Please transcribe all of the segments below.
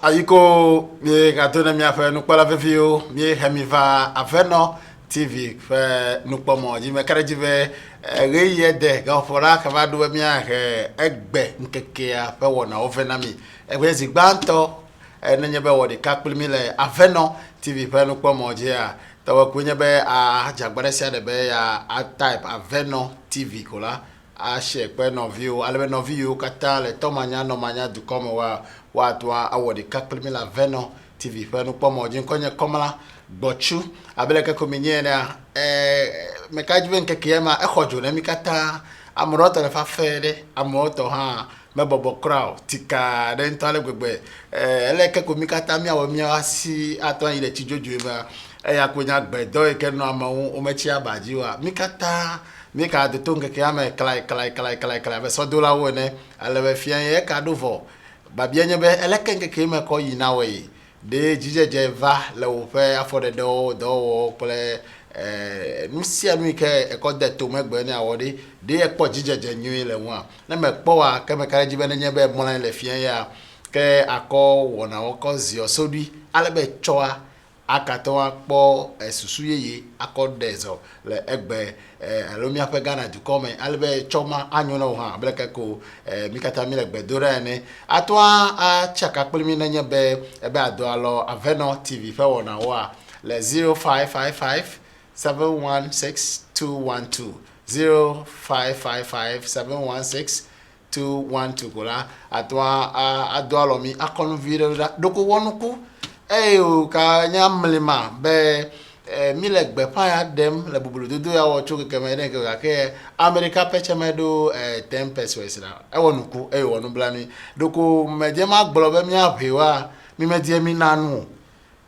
Ayiko mi katona mi afa nu kpala fefio mi hemiva aveno TV fe nu pomo ji me kare ji ve reye de ga fora ka ba do mi ahe egbe nkeke a fe wona ovena mi egbe zigbanto enye be wodi kakpli mi le aveno TV fe nu pomo ji a tawa kunye be a jagbare sia de be ya a type aveno TV kola a share pe no view alebe no view kata le tomanya no manya du komo wa toa awodi kakpli la veno TV pe no pomo jin konye komala gbochu abeleke kominye na me kajwe nkeke ma ekhojo na mikata amroto le fa fede amoto ha me bobo crowd tika den tole gbegbe eleke komikata mi awo mi asi aton ile tijoju ma ya konya gbedo eke no amawu o mechi abaji wa mikata mika de tonge ke ame klai be so dola wone alebe fian ye kadovo ba bienye be eleke ke me ko yina we de jijeje va le wo fe afode do ple nusia nu ke e ko de to megbe ni awode de e po jijeje nyu le won na me po wa ke me kare jibe nye be mo le fian ya ke akọ wona oko zio sodi alebe choa akatoa kpo susu yeye akodezo le egbe alomia pe Ghana du come albe choma anyo na ha bleke ko mikata mi le gbedora ne atoa a chaka kpelimi na nye be ebe ado alo Aveno TV fe wona wa le 0555 716 212 0555 716 212 kola atoa ado alo mi akonu video doko wonuku o ka nyamlima be mi le gbe pa ya dem le bubulu dodo ya wo chuke keme den ke America peche medo 10 pesos na e wonuku e wonu blani doko meje ma gbolo be mi apewa mi medie mi nanu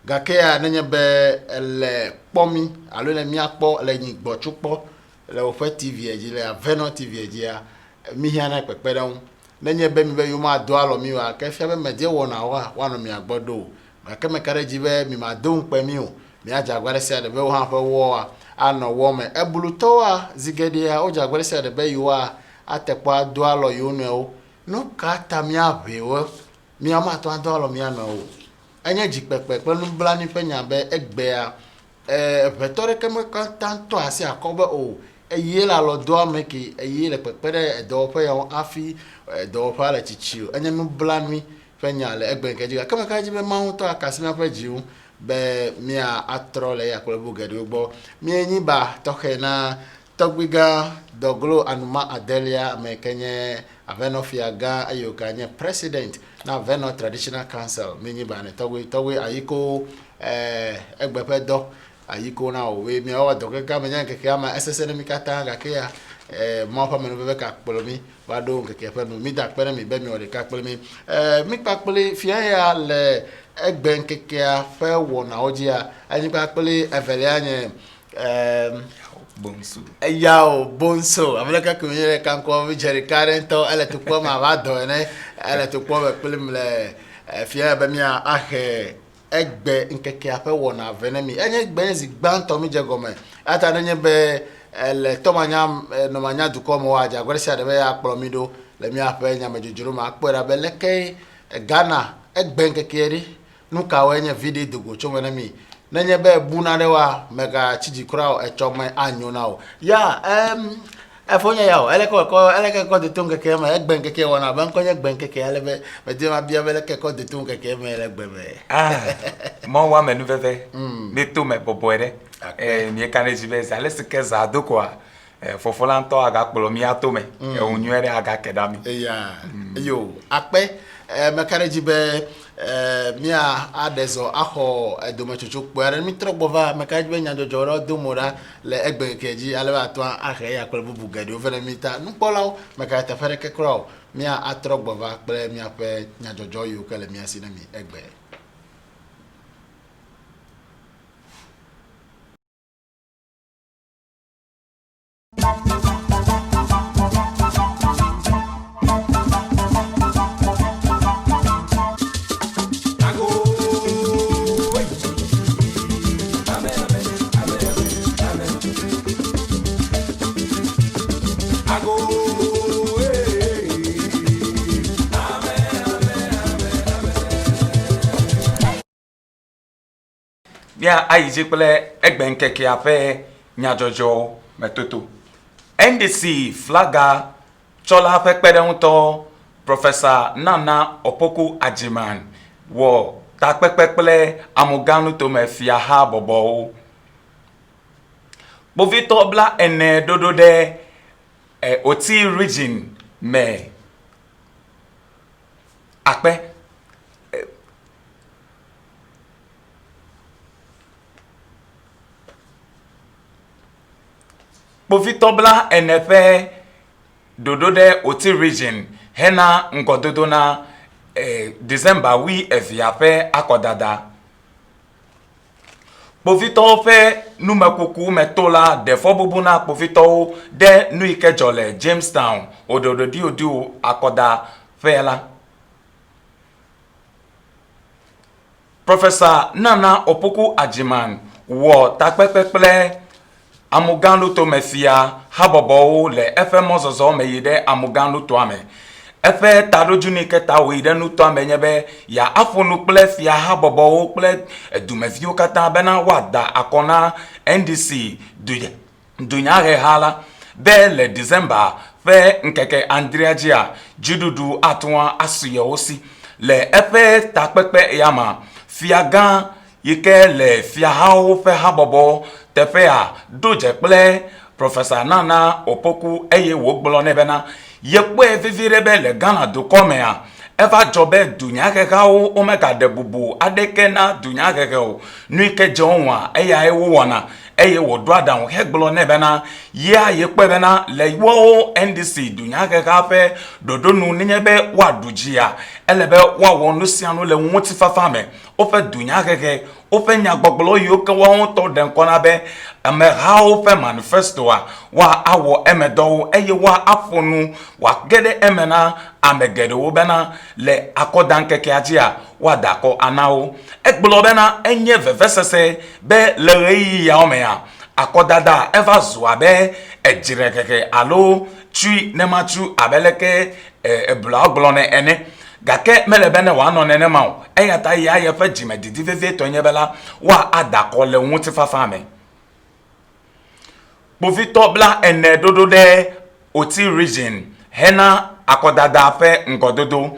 ga ke ya nenye be le pomi alo le mi apo le yin gbochu po le o fe TV eji le Aveno TV eji ya mi hiana pepe don nenye be mi be yuma do alo mi wa ke fe be medie wona wa no mi agbodo akeme kare jibe mi ma don pe mi o mi ajagbare se de be wo han fe wo ano wo me ebuluto a zigede a o jagbare se de be yo a atepa do alo yo no no ka ta mi abewo mi ama to do alo mi ana o enye jipepe pe nu bla ni pe nya be egbe a vetore keme ka tanto asi akobe o eye la lo do ameki eye le pepere do pe yo afi do pa la chichiu enye nu bla ni fenya le egbe nke jiga kama kaji be mauto akasima pe jiu be mia atrole ya kole bugedi ugbo mi enyi ba toke na togbiga doglo anuma adelia me kenye Aveno fiaga ayoka nye president na Aveno traditional council mi enyi ba ne togwe ayiko egbe pe do ayiko na owe mi o doke ka me nyanke ke ama SSN mi kata ga ke ya mo pa me no be ka polomi ba do nke pe no mi da pere mi be mi o de ka pole mi mi pa pole fia ya le egbe nke a fe wo na oji a ani pa pole evele anye bonso yao bonso ameleka ko yere kan ko vi jeri karento ele to ko ma ba do ne ele to ko be pole mi le fia be mi a he egbe nke a fe wo na venemi enye egbe zi gbanto mi je gome ata nenye be le tomanya no manya du komo waja gweresa de be akplomido le mi ape nya mejujuru ma akpera be leke Ghana egbe nkekeri nuka wenye video dugo chomene mi nenye be buna dewa mega chiji krao echome anyo nao ya efonya yao eleke ko de tunge ke ma egbe nkeke wona ban ko egbe nkeke elebe me de ma bia be leke ko de tunge ke me egbe me mo wa menu veve me to me boboere mi kane jibe za lesi ke za do kwa fofolanto aga kpolo mi atome onywere aga kedami yo akpe me kane jibe mia adezo aho edomechuchu kwere mi trogbova me kane jibe nyajojoro domora le egbe keji aleba atwa ahe ya kpolo bugadi overe mita nupolao me kane tafere ke kro mia atrogbova kpele mia pe nyajojo yo kele mia sinami egbe mia ayiji kple egbe nkeke ape nyajojo metoto NDC flaga chola pe kpedenwuto Professor Nana Opoku Ajiman wo ta pekpekple amuganu to me fia ha bobo bovito bla ene dodo de Oti region me akpe bovito bla ene pe dodo de Oti region hena ngododo na December wi efiape akodada povito pe numekuku metola de fobubuna povito de nuike jole Jamestown ododo di odu akoda fela Professor Nana Opoku Ajiman wo takpekpekple amuganu to mefia habobo le efe mozozo meyide amuganu to ame efe tadoju keta wo ide nu to ame nyebe ya afunu ple fia habobo ple edumefio kata bena wada akona NDC dunya he hala be le December fe nkeke Andrea Jia jududu atwa asuye osi le efe takpekpe yama fia gan yike le fia hao fe habobo tefe a doje ple Professor Nana Opoku eye wo gbolo nebena yekwe vivirebe le Ghana do komea eva jobe dunya kekao omega de bubu adeke na dunya kekao nuike jonwa eya ewo wona eye wo dwada wo hegbolo nebena ya yekwe bena le wo NDC dunya kekafe dodonu ninyebe wa dujia elebe wa wonu sianu le nwoti fafame ofe dunya keke ofe nyagboglo yoke wa to den konabe ame ha ofe manifesto wa awo emedo eye wa afonu wa gede emena amegede wo bena le akodan keke ajia wa dako anao egbolo bena enye vevesese be le reyi ya omea akodada eva zuabe ejire keke alo chui nemachu abeleke ebla oglone ene gake melebene wa no nene ma eyata ya ye fa jime didi veve to nyebela wa adako le nwuti fafame bovito bla ene dodo de Oti region hena akodada fe ngododo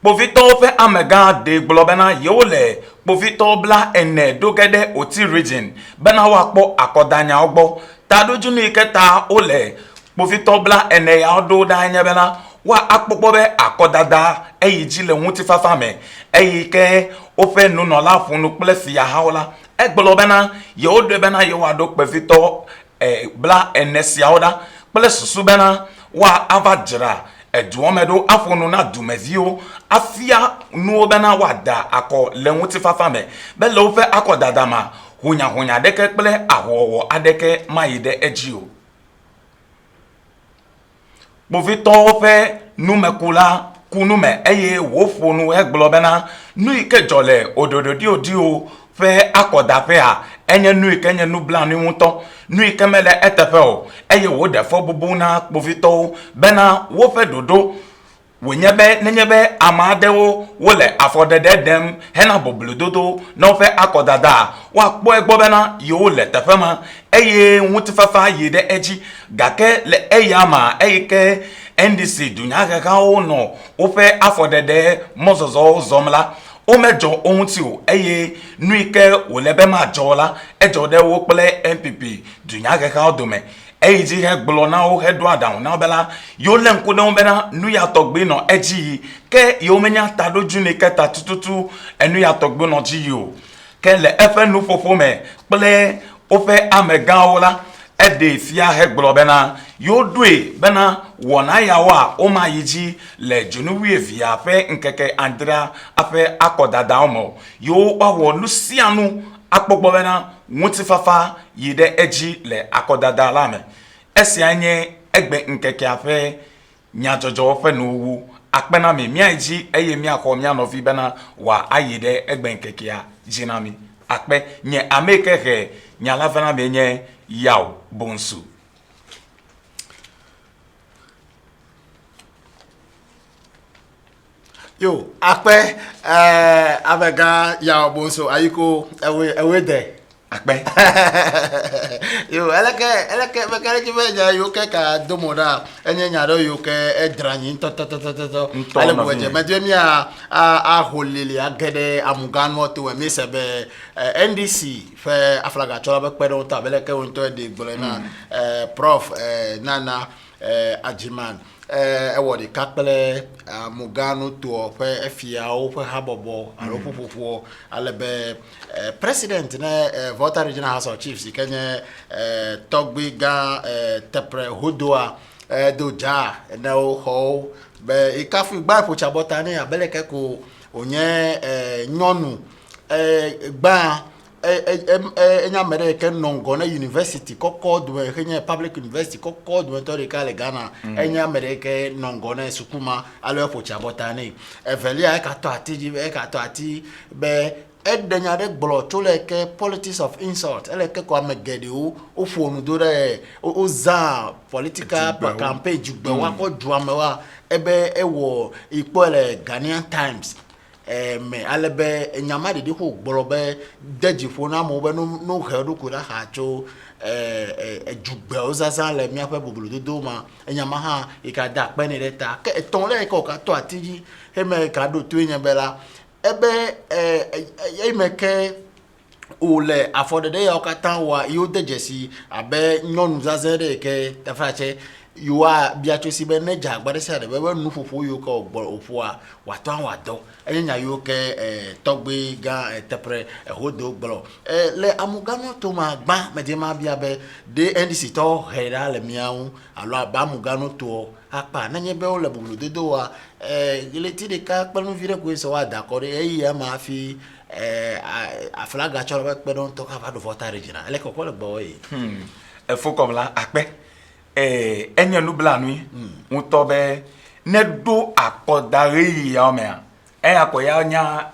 bovito fe amega de globena yole bovito bla ene dogede Oti region bena wa po akodanya ogbo tadoju ni keta ole bovito bla ene ya do da nyebela wa akpopobe akodada eyiji le nwuti fafame eyike ofe nuno la funu ple fia haola egbelobena ye odo bena ye wa do pevito bla enesia oda ple susu bena wa avajira eduomedo afunu na dumevio afia nu bena wada ako le nwuti fafame be le ofe akodada ma hunya deke ple awowo adeke maide ejio bovito fe numekula kunume eye wofonu eglobena nuike jole ododo dio fe akoda fe a enye nuike enye nubla ni wuto nuike mele etefeo eye wo defo bubu na bovito bena wo fe dodo wenyebe nenyebe amadewo wole afodede dem hena bobludodo no fe akodada wa po egbobena yo le tefema eye nwutifafa yide eji gake le eyama eyike NDC dunya keka ono ofe afodede mozozo zomla o mejo ohun ti o eye nuike olebe ma jola ejode wo ple NPP dunya keka odome eji he gbolo na o he do adan na bela yo le nkudo bena nu ya togbe no eji ke yo menya tadoju ne keta tututu enu ya togbe no ji yo ke le efe nu fofo me ple ofe amega ola ede fia he gbolo bena yo due bena wona ya wa o ma yiji le junuwi via fe nkeke Andrea afe akodada omo yo wa wo lusianu akpogbo bena nwuti fafa yide eji le akodada lame esi anye egbe nkeke afe nyajojo fe nowu akpena me miaji eye mi akọ mi anofi bena wa ayide egbe nkeke ya jinami akpe nye amekeke nyala fana me nye yaw bonsu Yo, akpe abega ya bonso ayiko ewe de. Akpe. Yo, eleke bekale jibeja yo ke ka domoda enye nyado yo ke edranyi to. Ale boje medwe mi a holili agede amuganu to we mi sebe NDC fe aflaga chola be pedo ta beleke won to de gbolena prof Nana Ajiman ewodi kakpele muganu to fe efia o fe habobo alopopopo alebe president na Volta Regional House of Chiefs kenye togbiga tepre hodoa doja na ho be ikafu gba ipochabota ni abeleke ko onye nyonu gba enya mere ke nongo na university koko do kenya public university koko do to re kale Ghana enya mere ke nongo na sukuma alo pocha botani evelia ka to ati be edenya de gbolo to le ke politics of insult ele ke ko amegede o fonu do re o za political campaign jugbe wa ko du amewa ebe ewo ipo ele Ghanaian Times me alebe enyama de ko gborobe dejifo na mo be no heru ko da ha cho ejugbe ozaza le mi afa bubulu dodo ma enyama ha ikada pe ni leta ke ton le ko ka to atiji he me ka do to enye bela ebe emeke ole afodede ya okatan wa yo dejesi abe nyonu zazere ke tafache yuwa biachosi be neja agbade se de be nu fufu yo ko gboro ofu a wato an wado enya yo ke togbe ga tepre hodo gboro le amugano to ma gba medema bia be de NDC to hera le miaun alo aba amugano to apa na nye be o le bulu dedo wa ile ti de ka pelu vire ko so wa da ko e ya ma fi aflaga choro be pe don to ka fa do Volta Regional ele ko le gbo yi e fo comme là akpe enye nubla nui utobe ne do akodare ya me akoya nya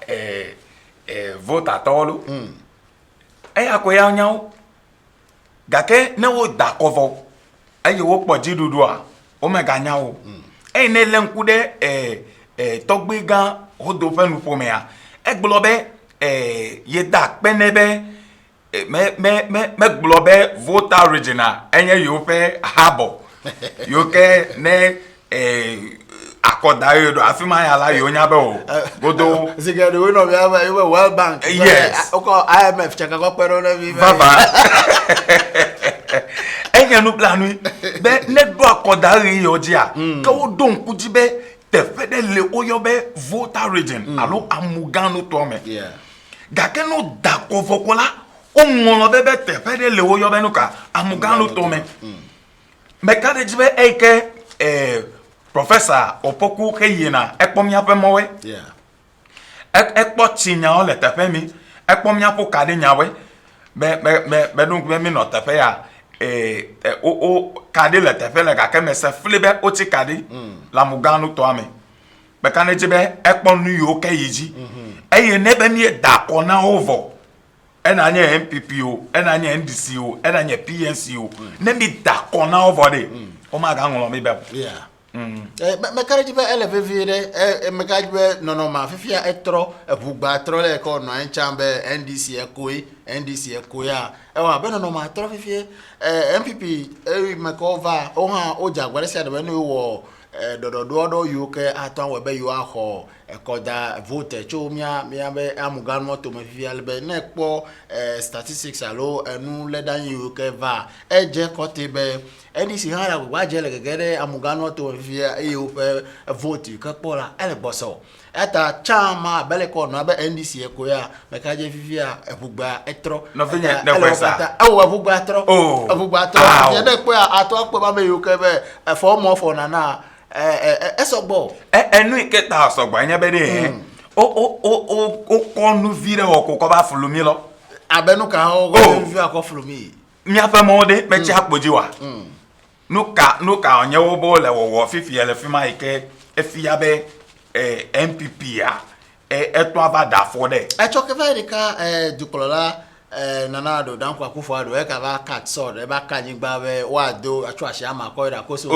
vote atolu akoya nya gake ne wo da cover wo poji dudu a o me ga nya o ne lenkude togbe gan hodo fenu po me a eglobe ye da penebe me globe Volta Regional enye yo fe habo yo ke ne akodayo do afima ya la yo nya be o godo zigade we no be World Bank yes oko IMF chaka ko pero na bi baba enye no planu be ne do akodayo yo dia ka wo don kujibe te fede le oyobe Volta Region alo amugano to me yeah gake no da ko fokola o ngono bebe te fede le wo yo benuka amugano to me me ka de jibe eke professor opoku keyina ekpom ya pe mowe yeah ekpo tinya o le te fe mi ekpom ya po kade nyawe be dun me no te fe ya o kade le te fe le gake me se flebe o ti kade la mugano to ame be ka ne jibe ekpom nu yo keyiji eye ne be ni da ko na ovo enanye MPPO enanye NDCO enanye PNCO ne mi da kona over de o ma ga nwo mi be yeah me kare be eleve vire me ka be no ma fifia etro ebugba tro le ko no enchambe NDC ekoi ya wa be no ma tro fifie MPP me ko over o ha o jagbare se de be no wo dodo yuke aton we be yu aho ekoda vote chomia be amugano to me fi albe na po statistics alo enu ledan yuke va eje kote be NDC ha wa je le gegere amugano to fi e vote ka pola ele boso eta chama bele ko no be NDC ekoya me ka je fi ebugba etro no finya de kwesa ebugba etro ye de pe ato pe ba me yuke be for more for na esogbo enu iketa asogbo anya be de o konu vire okoko ba fulumi lo abenu ka o vi akofulumi mi afa mo de me chi apoji wa nuka onye wo bo le wo fifi ele fima ike efia be MPP ya eto aba da fo de choke very ka dukolola nanado dan kwa kufu ado e ka ba cat sword e ba ka nyigba we wa do atwa hia ma ko ira ko so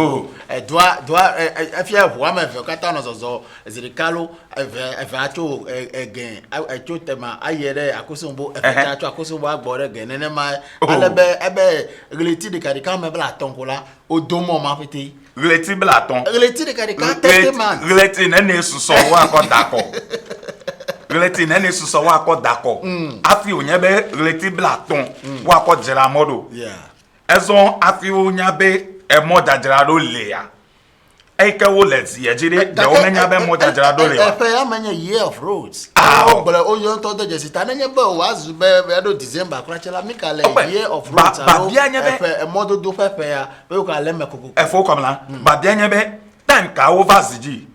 doa afia ho ama fe kata no zozo zirikalo e ato again ato tema ayere akoso mbo e fe ato akoso mbo agbore again nene ma alebe ebe relati de kadika me bla tonkola odomo ma pete relati bla ton relati de kadika 30 man relati nene suso wa ko dako relati nene suso wa ko dako afi onyabe relati bla ton wa ko jira modo ezon afi onyabe e mo jajira do le ya Eke wo let's ye jide de o menya be mo jajira do le. Efe ya menya year of roads. O gbole o yo to de jesita nenye be o azu be do December kra chela mikale year of roads. Ba bia nya be efe modo do fefe ya be ko ale mekoko. Efo komla ba bia nya be time ka o vasiji.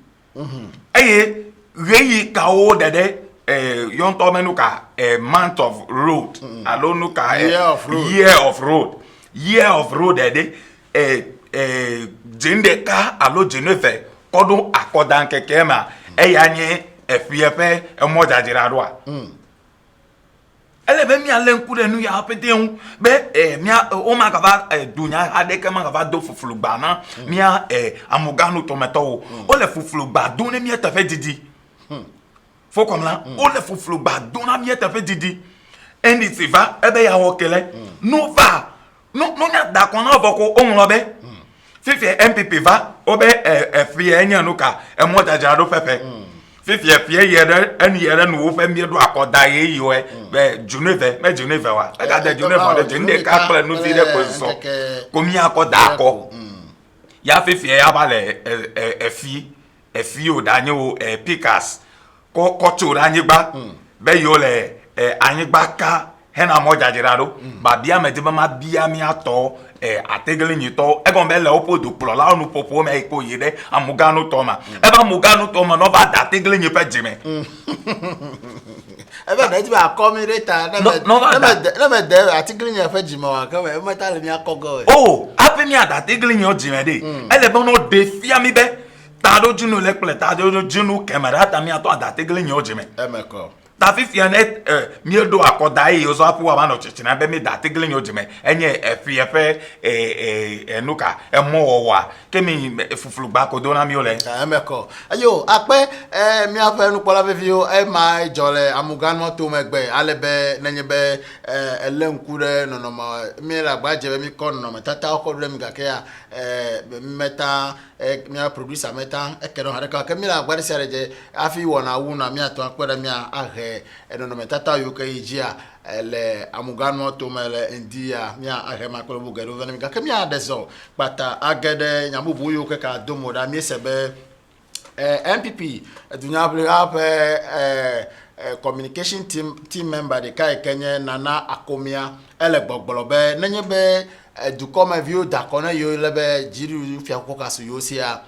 Eye reyi ka o dede yon to menu ka month of road. Alonu ka year of road dede jende ka alo jeneve kodo akodan keke ma eyanye efiefe emoja jirado a elebe mi ale nku de nu ya pete hu be mi o ma ka va dunya ade ke ma ka va do fufulu gba na mi amuganu tometo o le fufulu gba do ne mi etafe didi fo komla o le fufulu gba do na mi etafe didi endi siva ebe ya wokele no va no nya da kona boko o nlo be fifi MPP va obe fie enya no ka emo jajado pepe fifi fie yere eni yere no wo fe mi do akoda ye yo be Juneve wa e ga de Juneve de nde ka pla no fi de ko so ko mi akoda akọ ya fifi ya bale fie o danye o pikas ko chura anyigba be yo le anyigba ka he na mo jajado ba bia me de ma bia mi ato ategele nyito e gon be le opo do plo la onu popo me ko yede amuganu toma e ba muganu toma no ba da ategele nyi pe jime e ba na ti ba community na me de ategele nyi pe jime wa ka we meta le mi akogo ape mi ada ategele nyi o jime de e le bo no de fia mi be ta do junu le ple ta do junu camera ta mi ato ada ategele nyi o jime emeko ta fifi net mi do akoda yi o so apu wa no chichi na be mi da ategele nyi o jime enye efiefe enuka emo wa kemi fufulu gba ko do na mi o le emeko ayo ape mi afa nu pola fe o e ma jole amuganu to megbe alebe nenye be elenkure no ma mi ra gba je mi kon no tata ko do mi ga ke ya meta mi producer meta e ke no hareka ke mi ra gba se reje afi wona wu na mi ato akpere mi ahe no tata yo ke yia ele amuganu to mele india mi ahe ma ko bu gero mi ga ke mi adeso bata agede nyamubu yo ke ka domo da mi sebe MPP dunya up communication team member de kai kenye nana akomia ele gbogbolobe nenye be du comme vieux dakona yo lebe jiru fiako kaso yo sia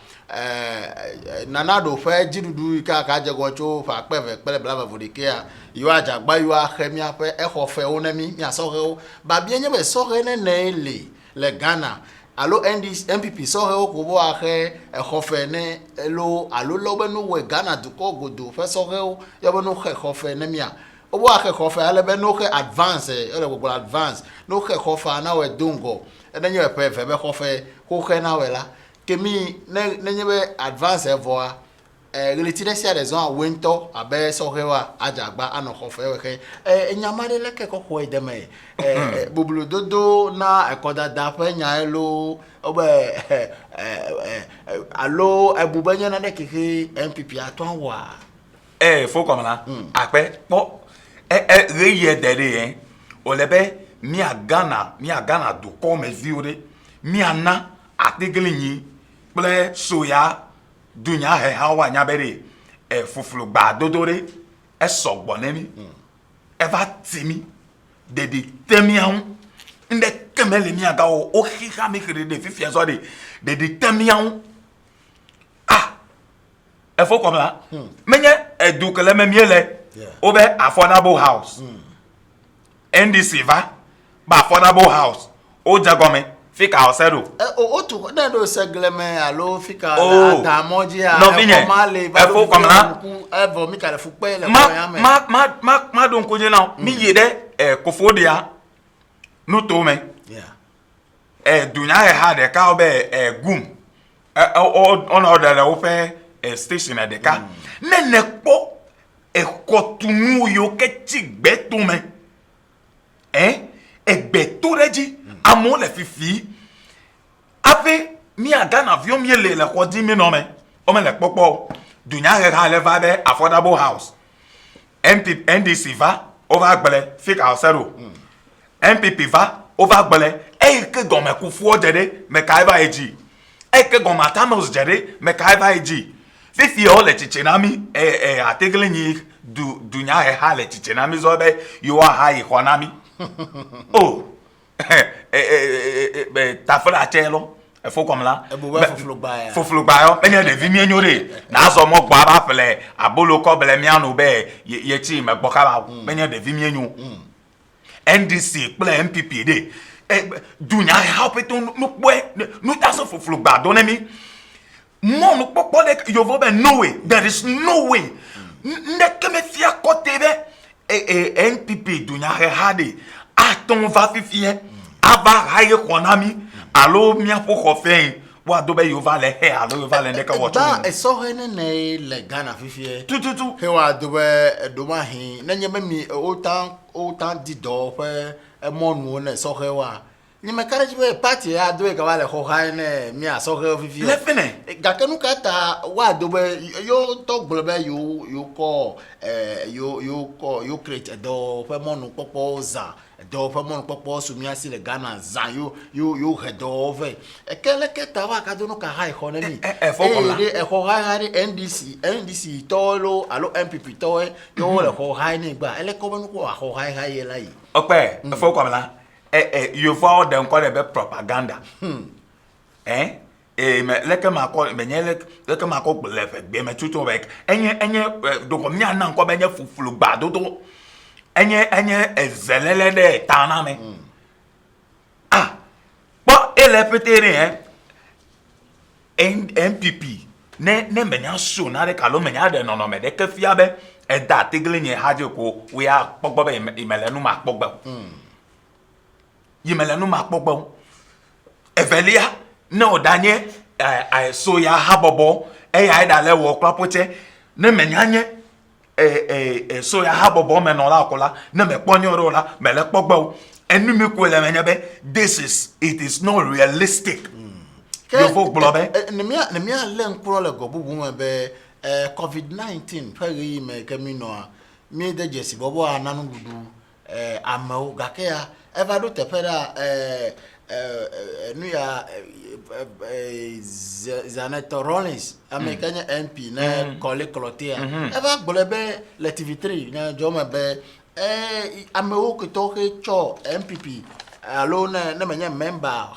nana do fe jirudu ka jego cho fa peve pele blava vodikea yo ajagba yo ahemia pe ehofe onemi mi asohe ba bienye be sohe ne le Ghana alo MPP sohe ko bo ahe ehofe ne elo alo lobe no we Ghana du ko godo fe sohe yo be no ehofe ne mia obo ahe ehofe alebe no he advance ele go advance no he ehofe na we dungo enye pe fe be ehofe ho he na we la kemi nenye be advance evoa related sia raison a wento abe sohewa ajagba anohofe we enyamare leke ko ho edeme bubulu dodo na ekoda da pe nya elo obe alo ebubenye na de keke MPP aton wa fo comme là ape po reye dere o lebe mi agana do comme viure mi ana ategele nyi ple soya dunya he hawa nyabere fufulu gba dodore esogbo nemi eva timi de temi an inde kemele mi aga o hiha mi kire de fifi so de temi an efo comme là menye edukele me miele obe affordable house NDC va ba affordable house o jagome fika osero otu na do segleme alo fika da moji a male ba fo comme là evo mi kale fupe le ma don koje na mi yede kofodia no to me dunya ha de ka obe gum on order le ofe station de ka ne po ekotunu yo ke tigbe to me egbe to reji amo le fifi ape mi aga na vio mi le ko di mi no me o me le popo dunya ha le va be affordable house NDC va over gbele fake ourselves NPP va over gbele ke gome kufu jede me kaiba eji ke gome atamos jede me kaiba eji fifi o le chichenami ategle ni dunya ha le chichenami zo be you are high economy oh tafra chelo faut comme là foflo gba yo enya de vi mi enyore na azo mo gba ba fele abolo ko bele mi anu be ye chi me gboka ba enya de vi mi enyu NDCple MPP de dunya help it no boy no taso foflo gba don mi mo no popo de yo vo be no way there is no way ndeke me fia kote be NPP dunya ha de aton va fifie aba haye konami alo mia poko fen wa do be yova le he alo yova le ndeka wo ba so he ne le Ghana fifie tu he wa do be do ma hin na nyema mi o tan di do pe monu ne so he wa ni me kare be party ya do e ka wa le ho ha ne mi a so he fifie le fene ga kanu kata wa do be yo to gbe you call you create a do pe monu popo za do fa mon popo sumia si le Ghana za you head over ekele keta wa ka do no ka ha economy ho ha NDC tolo alo MPP to yo le ho ha ni gba ele ko benu ko ho ha ye la yi ope fo ko la you for them call be propaganda me leke ma ko me nye leke ma ko le fe gbe me tutu be enye do ko mi anan ko be nye fufulu gba do enye ezelele de taname bo ele petere MPP ne menya so na de kalo menya de no me de ke fia be e da tegle nye haje ko we a pogbo be imelenu ma pogbo yimelenu ma pogbo evelia ne odanye so ya habobo ya da le wo klapoche ne menya nye so ya habobo me no la kola ne me ponyo ro la me le pogbo enu mi ko le menya be it is not realistic yo fo globe ne mi le nkuro le gobubu me be COVID-19 fari me kamino a mi de jesi bobo ananu dudu amau gakea eva do tepera nu ya Zanet Rollins American MP na kole klotia eva gbolebe le TV3 na joma be amau ko to ke cho MPP alo na menye member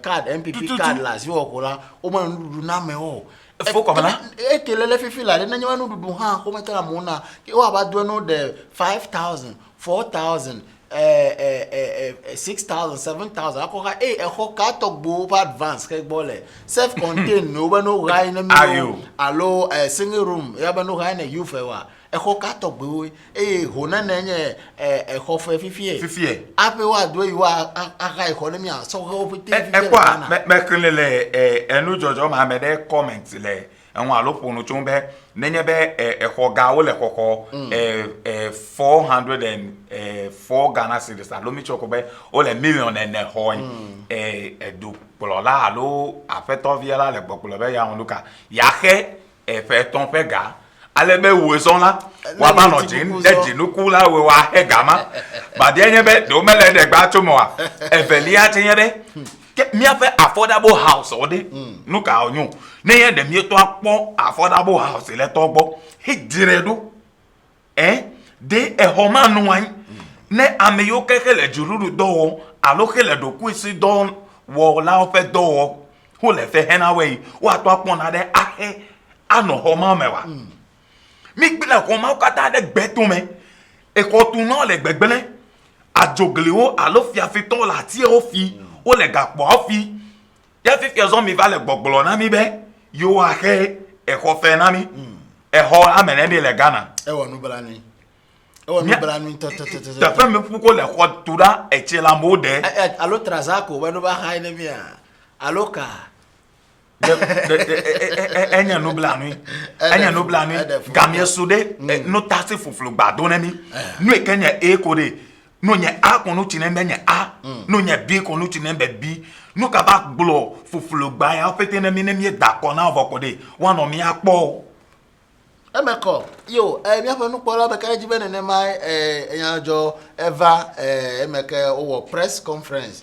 card MPP card la si okola o ma ndu na me o faut comme là kelele fifi la na nyama ndu ha ko metala mona ke wa ba do no de 5,000 4,000 6,000 7,000 akoka ka to gbo advance ke gbole self contained no ba no rai na mi alo single room ya ba no rai na you fe wa ka to gbo hona na nye ho fe fifi ape wa do you aka economy so ho pete kwa me kinle enu jojo ma me de comment le enwa alopo no chumbe nenye be ga wo le kokko 404 Ghana cedis alo mi choko be o le million ne ho do polola alo afeto viela le gbopolo be ya onuka ya ke fe ton fe ga ale be wo so la wa ba no jin de jinuku la we wa he ga ma ba de enye be do mele de gba to mo wa evelia tinye be mi afe affordable house ode nuka onyu ne ye de mi to apon affordable house le to gbo he diredo de homa nu wan ne ameyo kekele jururu do alo kele do kwisi don wo la ofe do ho le fe hena we wa to apon na de ahe ano homa mewa mi gbele ko ma kata de gbeto me e ko tun na le gbegbele ajoglewo alo fi afiton la ti o fi o le gapo fi ya fi zo mi vale gbogbolo na mi be yo ahe e ko fe na mi e ho amene de le Ghana e wonu bala ni Oh, mi branu ta fe me puko le ko tura e che la mode alo trazako wenu ba ha ene bia aloka enya no blanu gamie sude no tasi fufulu gbado na mi no e kenya e ko de no nye a ko no chine me nye a no nye b ko no chine be b no ka ba glo fufulu gba ya fete na mi da ko na ovo ko de wa no mi apo emeko yo mi afa no kpola be ka jibe ne mai enyajo eva emeke owo press conference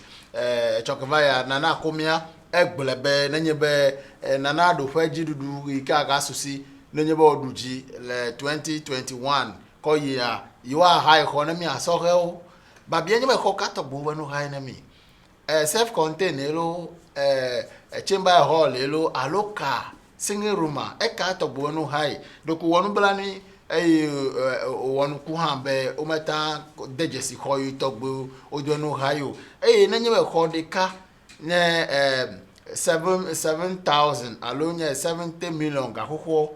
chokvaya nana akomia egblebe nenyebe nana do faji dudu ika ga susi nenyebe oduji le 2021 ko ya you are high economy asohe o ba bia nyebe ko kato bo no high na mi self contained elo chamber hall elo aloka singing room e ka to bo no high doku wonu blani wonu ku hambe o meta dejesi ko yu to bo ojo no high o nenyebe ko de ka ne 7,000 alonya 70 million ga kokwo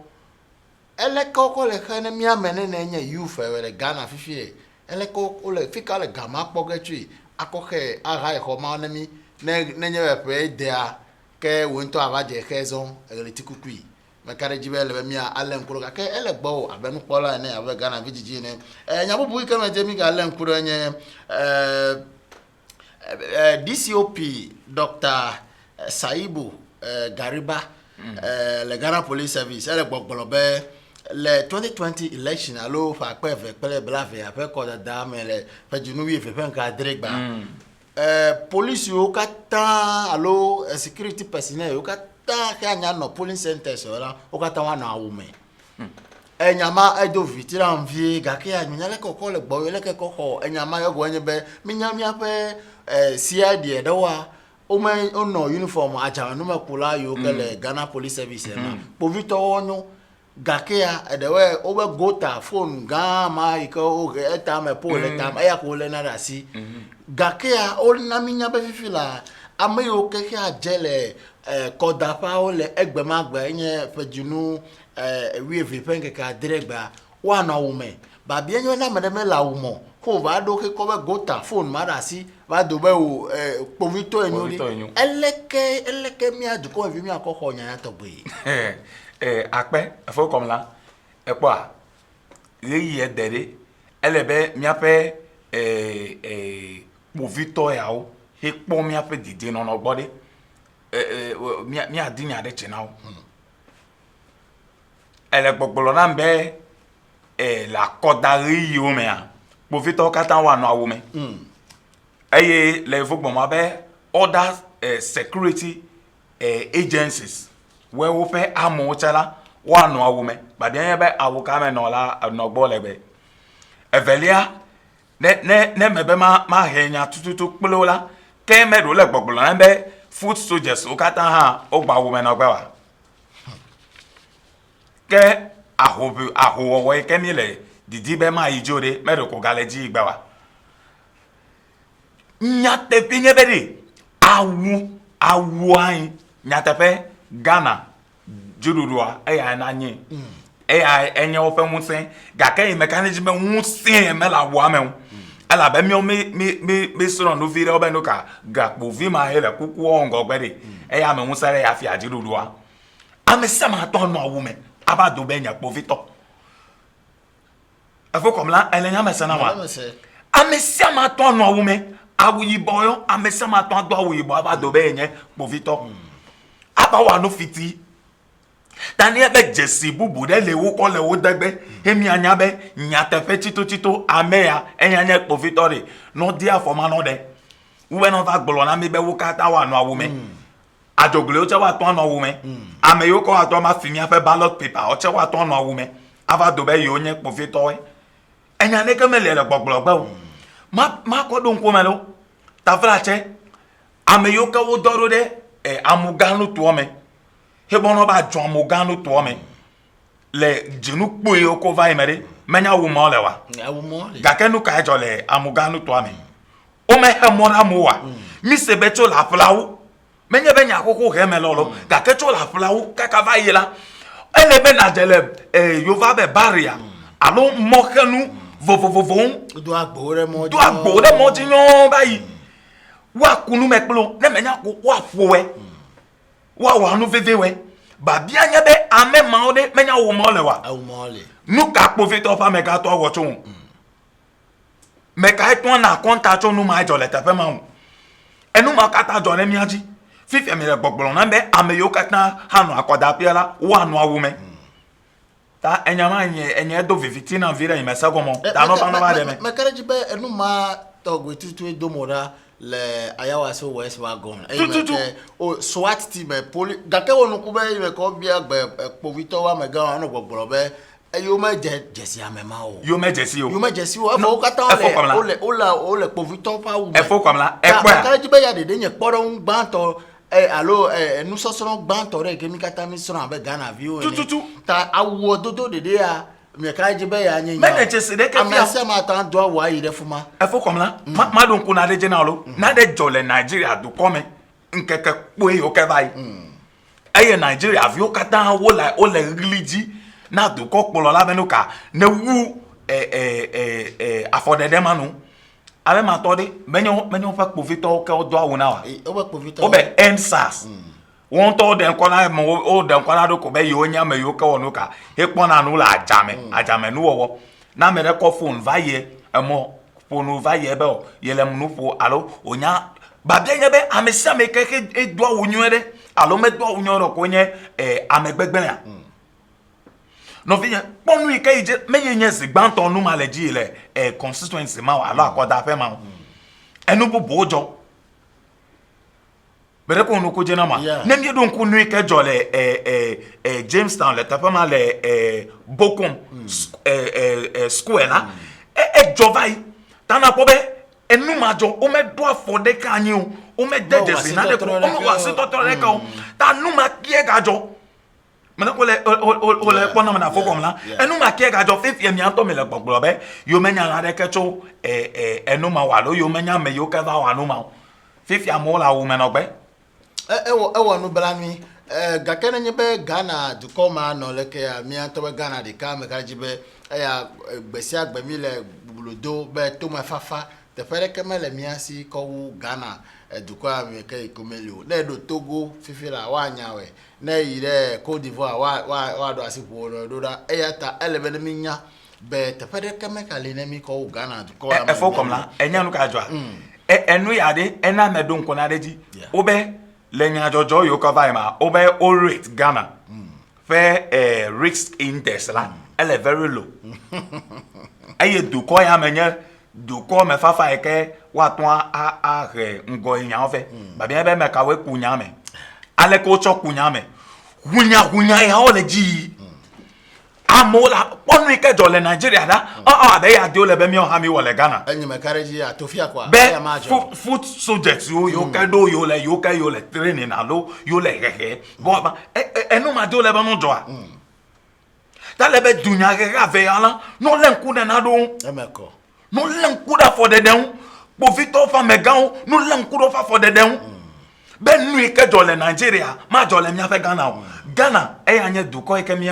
eleko ko le khane mi amene na nya youth we Ghana fifie eleko ko le fika le gama pogetri akoke ara e ho ma na mi ne nya pe dia ke wonto abaje khezon eletikukui me kare jibe le mi alen kuro ka ke ele gbo abenu pola ne ave Ghana vijiji ne nya bubu ike na je mi ga alen kuro nye DCOP Dr. Saibu Gariba le Ghana Police Service elle gbogbolobe le 2020 election alo fa pe pele blave ape ko da me le fe junu wi fe pen ka dregba police yo kata alo security personnel yo kata ka nya no polling centers ora o kata wa na awume enyama edo vitira mvie gake anyunya le kokko le gbo le ke kokko enyama yo go nyebe minyami ape CID edawa ono uniform aja no makula yo kele Ghana Police Service na povito onyo gakea edewe owe gota phone gama iko oge etame pole tama ya ko le na rasi gakea olna minya be fifila amayo keke ajele kodapa ole egbemagba enye fejunu wi vipenge ka diregba wana ume ba bienyo na medeme la umo ko va do ke ko be gota phone marasi va do be o povito enyori eleke mi aduko vi mi akoko nya ya to gbe akpe afo comme là e quoi yi edere elebe mi ape povito ya o he po mi ape dide no no gbode mi adini ade chenao ele gbogbolo na mbe la kodari yo me a povito katan wa no awo me eye le fo gbon ma be other security agencies we wo fe amu chala wa no awo me ba bien be awo ka me no la no gbo legbe evelia ne mebe ma henya tututu plola ke me do le gbogbolo na be foot soldiers o katan ha o gba wo me no gba wa ke ahowo we ke mi le didi be ma ijore me do ko galeji gba wa nyate pinye bedi awu ayin nyate pe Ghana jururua eya na nyi eya enye ofe nwusen gake mechanism nwusen me la wa me ala be mi so no vire obe no ka gapo vi ma hele kuku ongo gbede eya me nwusare ya fi ajururua amesema to no awu me abado be nya povito afo comme là elle nya mesena wa amesema to no awu me awuyibo yo amesema to agba awuyibo abado be nya povito aba wa no fiti tani ebe jesi bubu de lewo ko lewo degbe emi anya be nyate fe tito ameya enyanya povito re no dia forma no de we no va gbolo na me be wo kata wa no awu me ajogle o che wa to no awu me ameyo ko ato ma fimi afa ballot paper o che wa to no awu me ava do be yo nye povito we enya ne kemele le gbogbo gba o ma ko do nko me lo ta frache ameyo ka wo doro de amuganu to me hebono ba jo amuganu to me le jinu poe ko vai mere menya wo mo lewa ga kenu ka jo le amuganu to me o me he mo na mo wa mi se be cho la flawo menye be nya akoko he me lolo ga ke cho la flawo ka ka vai la ele be na jele yo va be barrier alo mo kenu vovovovo do agbore mo jinyo bayi wa kunu mekplo ne menya ko wa fowe wa nu vevewe ba bia nya be ame ma de menya wo mo le wa nu ka po vito pa mega to wo chun meka eto na contact nu ma jo le tefe ma enu ma kata jo ne mi aji fifi mi le gbogboro na be ame yo kata hanu akoda piela wa nu awu me ta enyama enye do viviti na vira imesa gomo ta no ba de me kare jibe enu ma to go tutu do mora le ayawa so west wagon o SWAT team poli dake wonu ku be me ko bia gbe povito wa me ga no gbogboro be yo me jesi amema o yo me jesi o afo kata o le povito pa u e fo kom la e pa kare jibe ya de nye kporo un gbanto allo nous sommes gbanto re ke mi kata mi so na be Ghana vi o ni ta awo dodo de ya me kare jibe ya nya me jesi de ke fi amese ma tan do wa yi de fuma e fo kom la ma don ku na de general na de jole Nigeria do come nkeke po e o ke bai eye Nigeria vi o kata wo la o le religi na do ko polo la benu ka ne wu afodede manu ave ma to de menyo fa povito ke o do awuna wa o be ensas won to de ko na mo o de ko na do ko be yo nya me yo ke wonu ka e pon na nu la ajame nu wo na me re ko phone va ye emo phone va ye be o ye le mu fo alo onya ba bia ye be amesa me ke e do awunyu de alo me do awunyu ro ko nye amegbegbe ya no vinya ponu ike ije meye nyesi gbanto nu maleji le constituency ma alo akoda fe ma enu bu bojo bere ko nu ko jena ma ne mi don ku nu ike jole Jamestown le tapa ma le Bokum square la jovai tana pobe enu majo o me do afode kanyi o me dedesi na de ko o wa se totore ka o ta nu ma kie gajo mana ko le pona mana fo kom la enu ma kie gajo fifi mi anto me le gbogboro be yo menya la de kecho enu ma wa lo yo menya me yo ka va wa nu ma fifi amola wo me no gbe ewo nu blami gakene nyebe Ghana du koma no le ke mi anto be Ghana de ka me ka jibe ya gbesi agbemi le bulodo be to ma fafa te fere ke me le mi asi ko Ghana du kwa mi ke ikomeli ne do Togo fifi la wa nyawe ne ire Côte d'Ivoire wa do asipo do da eyata elebe mi nya be te fere ke me ka le ne mi ko Ghana du ko e fo kom la enya nu ka jwa enu ya de ena me do nko na deji obe le nya jojo yo ka vai ma obe o rate Ghana fe risk index la ele very low aye du ko ya menye du ko me fafa eke wa ton a re ngo nya ofe ba bien be me ka we kunya me ale ko cho kunya me hunya ya o le ji amola ponu ike jole Nigeria da be ya de o le be mi o ha mi wo le Ghana enyi me kareji atofia kwa be foot soldiers yo ke do yo le training alo yo le hehe bo ba enu ma de o le be no jo a ta le be dunya ge ga ve ala no le nku de na do emeko no le nku da for de den po Victor fa megan no le nku do fa for de den be nu ike jole Nigeria ma jole mi afa Ghana anye duko ike mi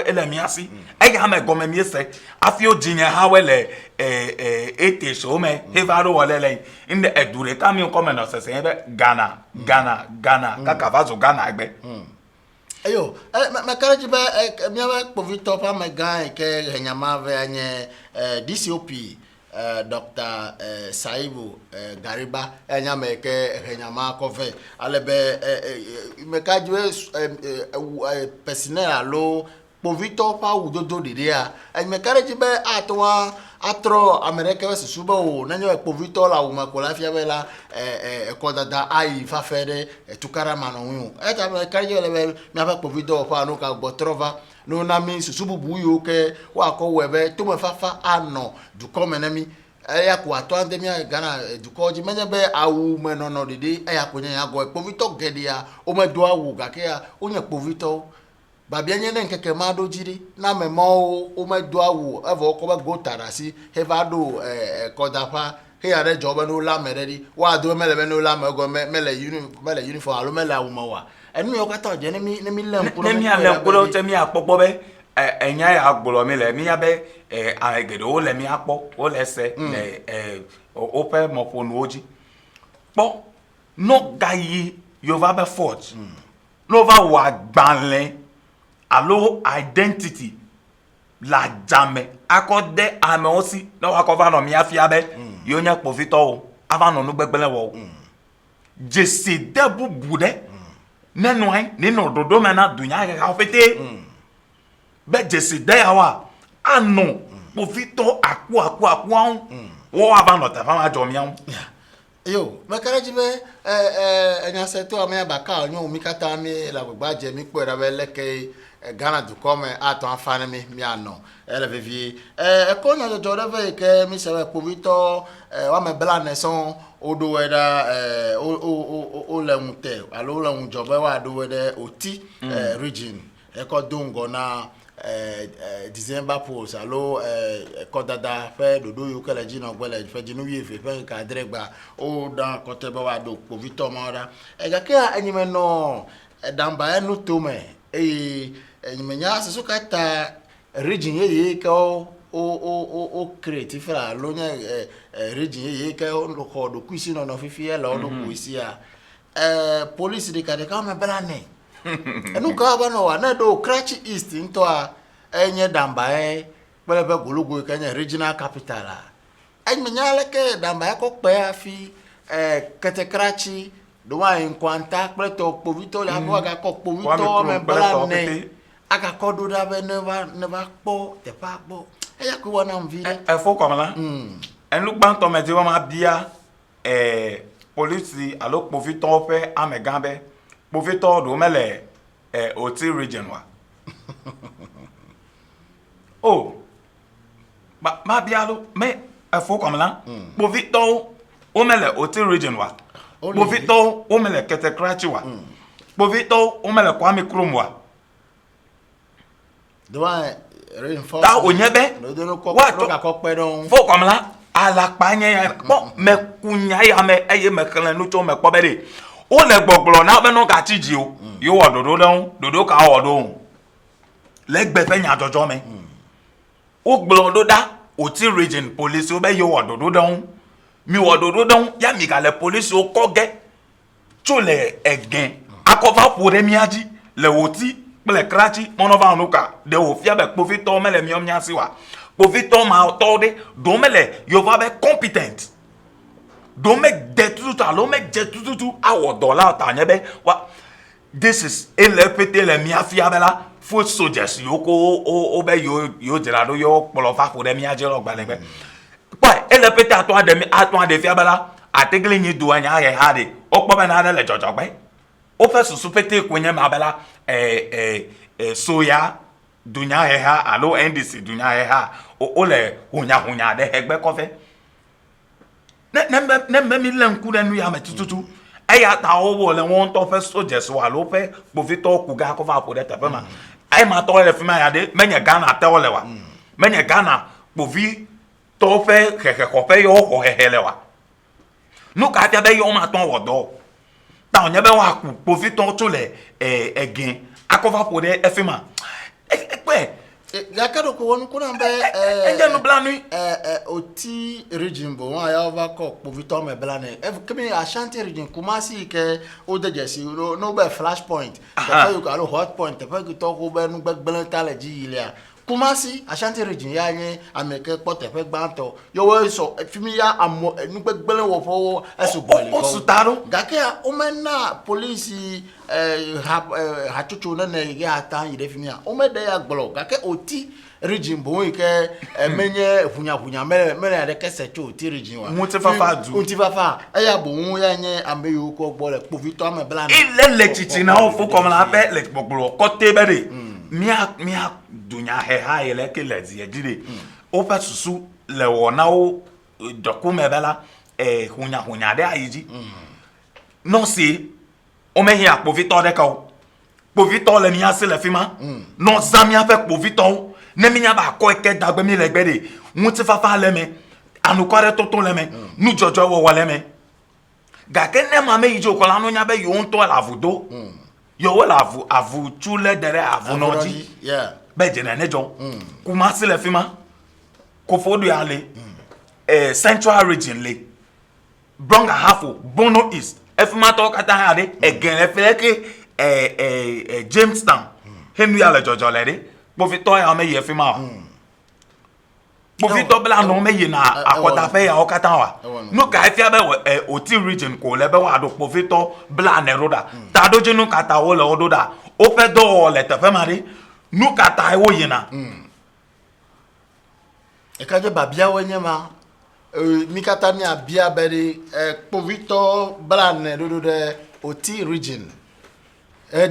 ele mi asi ya me gome mi se afio jinya ha wele ete so me hevaro wolele inde edure ka mi come no se se be Ghana kaka vazo Ghana egbe ayo me karaji be mi aba povito pa me gan ke henyama ve anye DCOP Dr. Saibu Gariba enyama ke henyama kofe alebe me kajwe personnel alo povito pa udodo diria me karaji be atro America we suba o nanyo povito la u makola fia bela kodada ai fa fere tukara manu eta me karaji le me aba povito pa no ka botrova no na mi susubu buyo ke wa ko webe to me fafa ano du komenemi ya ko ato ande mi Ghana du ko ji menye be awu me no dede ya ko nya go povito gede ya o me do awu ga ke ya o nya povito babia nye ne nkeke ma do jiri na me mo o me do awu evo ko be go tarasi he va do kodapa he ya re job no la meredi wa do mele be no la me go mele uniform alo mele awu ma wa enu yo kata je ne mi lem ko ne mi ale ko te mi apopo be enya ya gbolo mi le mi ya be agede o le mi apo o le se le o pe mo ponu oji po no gayi yo va be forge no va wa gbanle alo identity la jame akode ame osi no akova no mi afia be yo nya povito o ava no no gbegbele wo jesi debu bude nenu ai ni no dodo me na dunya ga ofete be jesi de yawa anu povito aku wo ava no ta fa jo mi an yo makara jibe enya seto ame abaka onyo mi kata mi la gbagba je mi po era be leke Ghana du comme ato afane mi ano ele vivie ko nya jojo reve ke mi se povito wa me bla ne son odo weda o le mute alo le unjobe wa do weda oti region ko dungo na December post alo ko dada fe dodo yu kele jina gbele fe jinu wi fe ka dregba o dan ko te ba wa do povito ma ora ga ke anyime no damba enu to me enyimenya se so kata region ye ka o creative la lo nya region ye ka lo ko do kwisi no fifi ya lo do kwisi a police de ka me bela ne enu ka ba no wa na do Karachi East nto a enye damba pelebe gologo ka nya regional capital a enyimenya le ke damba ko pe afi kete Karachi do wa en kwanta preto povito la bo ga ko povito me bela ne aka kodo da be never po te pa bo ya ko wana mvile fo comme là en lu gban to me di wa ma bia police alo povito fe amegambe povito do mele oti region wa oh ma bia lo me fo comme là povito o mele oti region wa povito o mele kete Karachi wa povito o mele Kwame Nkrumah wa doa reinforce ta onyebe wa to ka ko pe don fo comme là ala panye ya bo me kunya ya me eye me klan no to me po be de o le gbogboro na be no ka tiji o yo wododo don dodo ka wodo le gbe fe nya jojo me o gboro da o ti region police o be yo wododo don mi wododo don ya mi ka le police o koge chole egen akova pore mi aji le woti le Karachi monova onuka de o fia be povito mele mi omnya siwa povito ma tode do mele yo va be competent do make de tutu alo make je tutu awo dollar ta nyebe wa this is LPT le mi afia bela foot soldiers yo ko o be yo jira do yo polo fa ko de mi aje lo gbalegbe pa LPT ato de fia bela ategle ni do anya he hade o po be na le jojogbe o fe susu pete kwenye ma bela soya dunya heha alo NDC dunya heha o le hunya de hegbe kofe nembe mi lenku de nu ya metututu eya ta owo le won to fe soldiers wa lo fe povito kuga ko fa po de tepe ma ai ma to le fima ya de menye Ghana te ole wa menye Ghana povi to fe keke ko fe yo ho hehele wa nu ka ta be yo ma ton wodo ta onye be wa ku povito to le again akova po de efima pe yakado ko wonu kuna be enje no blanu oti region bo wa ya over ko povito me blane kemi Ashanti region Kumasi ke o de jesi no be flash point te you call hot point te pe to ko be nu gbegbelan tale ji ile a Kumasi Ashanti region ya yin ameke po te pe gba to yo we so fimi ya nu gbegbelan wo fo esu boli ko o sutaro gake o mena police ha chuchu na ya ata ire fimi a o me de ya gbolo gake oti region bo ke menye hunya mere de kese chu oti region wa muti fafa ya bo ya nye ameyo ko gbole povito ame blan ile lechichi na o fo comme la be le gbogbo ko te be de mia dunya he ha ile ke le di ejire o fa susu le wona o dokume bela hunya de ayiji no si o me hia povito de ka o povito le mi ase le fima no zamia fe povito ne mi nya ba ko eke dagbe mi le gbe de muti fafa le me anukore toto le me nu jojo wo wale me ga ke ne ma me ijo ko la no nya be yo nto la vudo yo wo la avu chule dere avu noji yeah bejene nejo Kumasi le fima Kofodu ale Central region le Bronga Hafo Bono East efima to kata ha de egen efeleke Jamestown Henry ale jojo le de Bofito ya me ye fima Bofito bla no me ye na akoda fe ya okata wa no ka efia be oti region ko le be wa do Bofito bla ne roda ta do jenu kata wo le ododa o fe do le te fe mari no kata wo ye na e ka je babia wenye ma mi kata mi abia beri Bofito bla ne do de oti region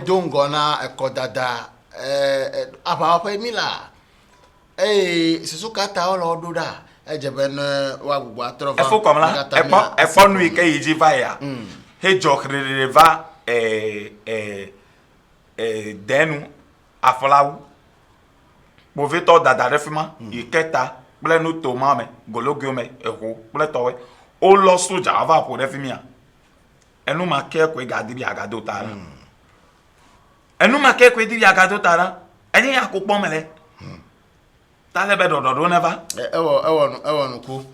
dongo na ekodada apa mi la susu kata o lo do da ejebe no wa gbugbo atrofa efo komla efo nu ike yiji va ya he jokrere va denu afolawu Bofito dada refima iketa plenu tomame gologiome eho pletowe o lo soja ava po refimia enu ma ke ko gadi bi agado tara enu ma ke ko di bi agado tara eni akopon mele tale be dodo never ewo nuku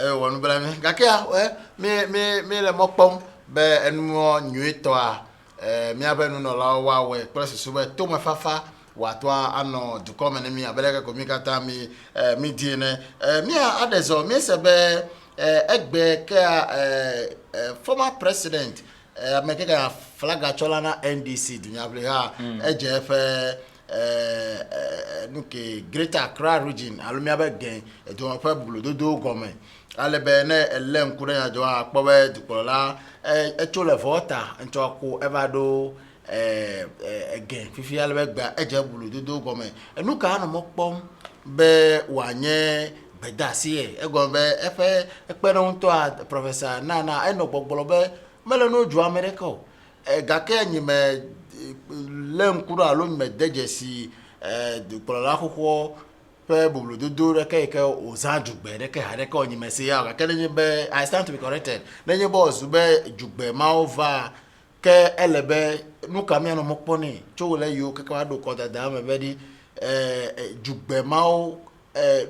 ewo nu bela mi gakia me le mopom be enu nyuito a mi abenu no la wa we press sube to me fafa wato ano dukome ne mi abeleke komikata mi diene mi adezo mi se be egbe ke former president amekeka flag achola na NDC dunya ble ha EJF nuke Greater Accra region alumia be gen edo fa bulo dodo gome alebe ne elem kure ya jo apobe dukolola chole vota nto ko evado again fifi alebe gba eje bulo dodo gome enuka na mopom be wanye bedasi ego be efe ekpere nto a professor nana eno gbogbolo be mele no ju America gake anyime lenkuru alo me dejesi dukolola kokwo pe bubulu dodo reke ke ozadugbe reke hareke onyime se ya gake nenye be I stand to be corrected nenye boss be jugbe ma over ke elebe nuka mi no moponi chowole yo ke kwa do ko dada me be di jugbe ma o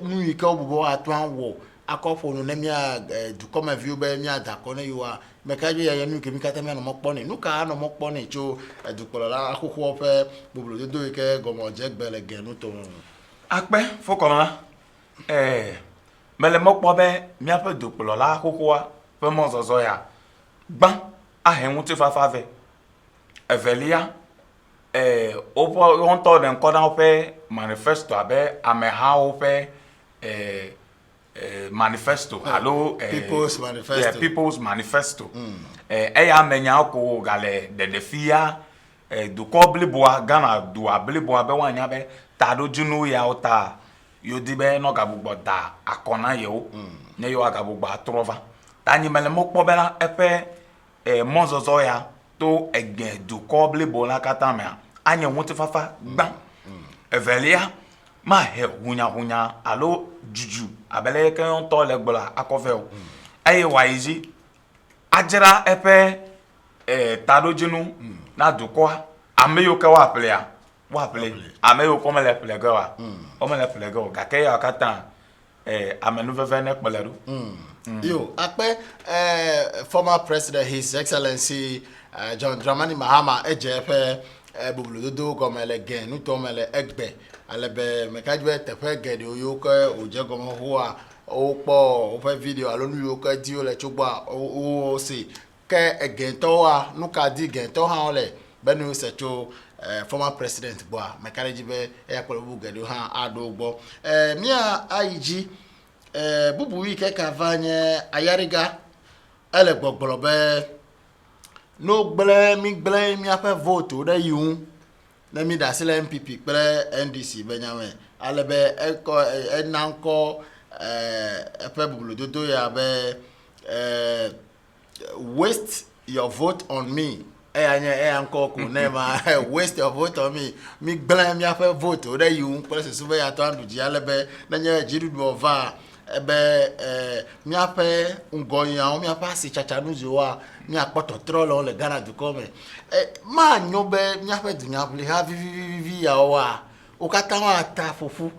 nu yike obubo atwan wo akofo no na mi dukoma view be mi adako na yo a mekaje ya nu ke mi kata mi no moponi nuka no moponi cho dukolola akoko pe bubulu dodo ke gomo jegbele genu to akpe fokoma mele mokpo be mi afa dukolola akoko a pe mo zozo ya gban ahenwu ti fafa ve evelia opo won to den kodan pe manifesto abe ameha ope manifesto hello people's manifesto yeah people's manifesto eya menya ko gale de fia du kobliboa Ghana du abliboa be wanya be tado junu ya ota yodi be no gabugbo da akona yo ne yo agabugbo atrova tani mele mokpo bela epe mozozo ya to egen du koblibo la katama anya wonte fafa gban evelia ma he hunya alo juju abele ke on to le gbola akofe o aye waizi ajira epe tado junu na dukwa ameyo ke wa player wa play ameyo ko mele play go wa o mele play go ka ke ya kata amenu veve ne peleru yo akpe former president his excellency John Dramani Mahama EJF bubulu dodo gomele gen nuto mele egbe alebe mekajwe tefe gede oyoke oje gomo hoa opo ofe video alonu yoke dio le chugba o si ke egento wa nuka di gento ha ole benu secho former president boa mekaji be yakolo bu gede ha adogbo mia aiji bubu wike kavanye ayariga ele gbogbolo be no gble mi afa vote de yun na mi da sele MPP pere NDC benyame alebe eko enanko epe bubulu dodo ya be waste your vote on me anko ko never waste your vote on me mi gble mi afa vote de yun pere se sube ya to anduji alebe na nye jirudu ova ebe mi ape ngoyan mi apa si chacha nuzo wa mi apoto trolo le Ghana du come ma nyobe mi ape dunya pli ha vi ya wa ukatawa ta fufu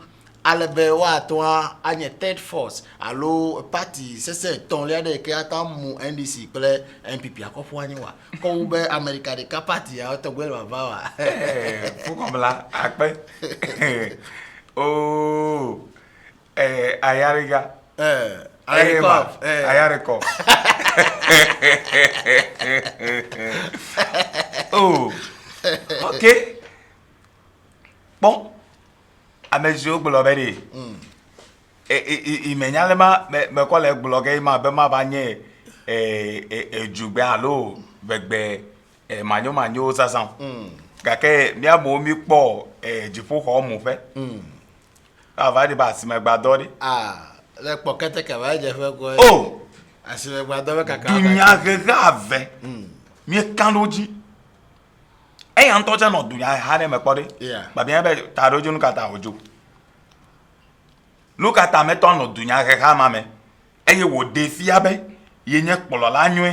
alebe wa to anye third force alo party sese ton le de ke ata mu NDC ple NPP akofo anyi wa ko be America de ka party ya to gbe baba wa fu komla akpe oh ayariga ayariko oh okay bon amezio globeri imenyalema me ko le bloge ma be ma banye ejugbe alo begbe manyo sasan gake mi amo mi po jipo ho mu fe ava di ba si me gbadori le po kete ka ba je fe ko oh asime gbadori kaka dunya gave mi kanoji antoja no dunya ha ne me pode ba bien be taroju nu kata ojo lukata me to no dunya ha ma me eye wo de fi abe ye nye polo la nyu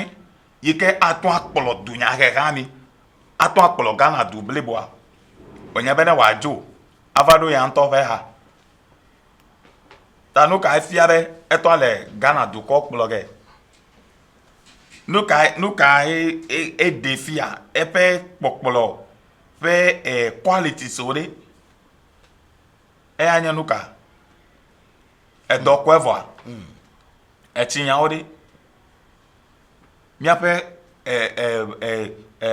ye ke atun apolo dunya ha mi atun apolo Ghana double boa onya be na wajo avado ya nto fe ha tanu ka fi abe eto le Ghana du ko polo ge nuka e defia e pe pokpolo pe quality sore e anya nuka e do kwevo e tinya odi mi ape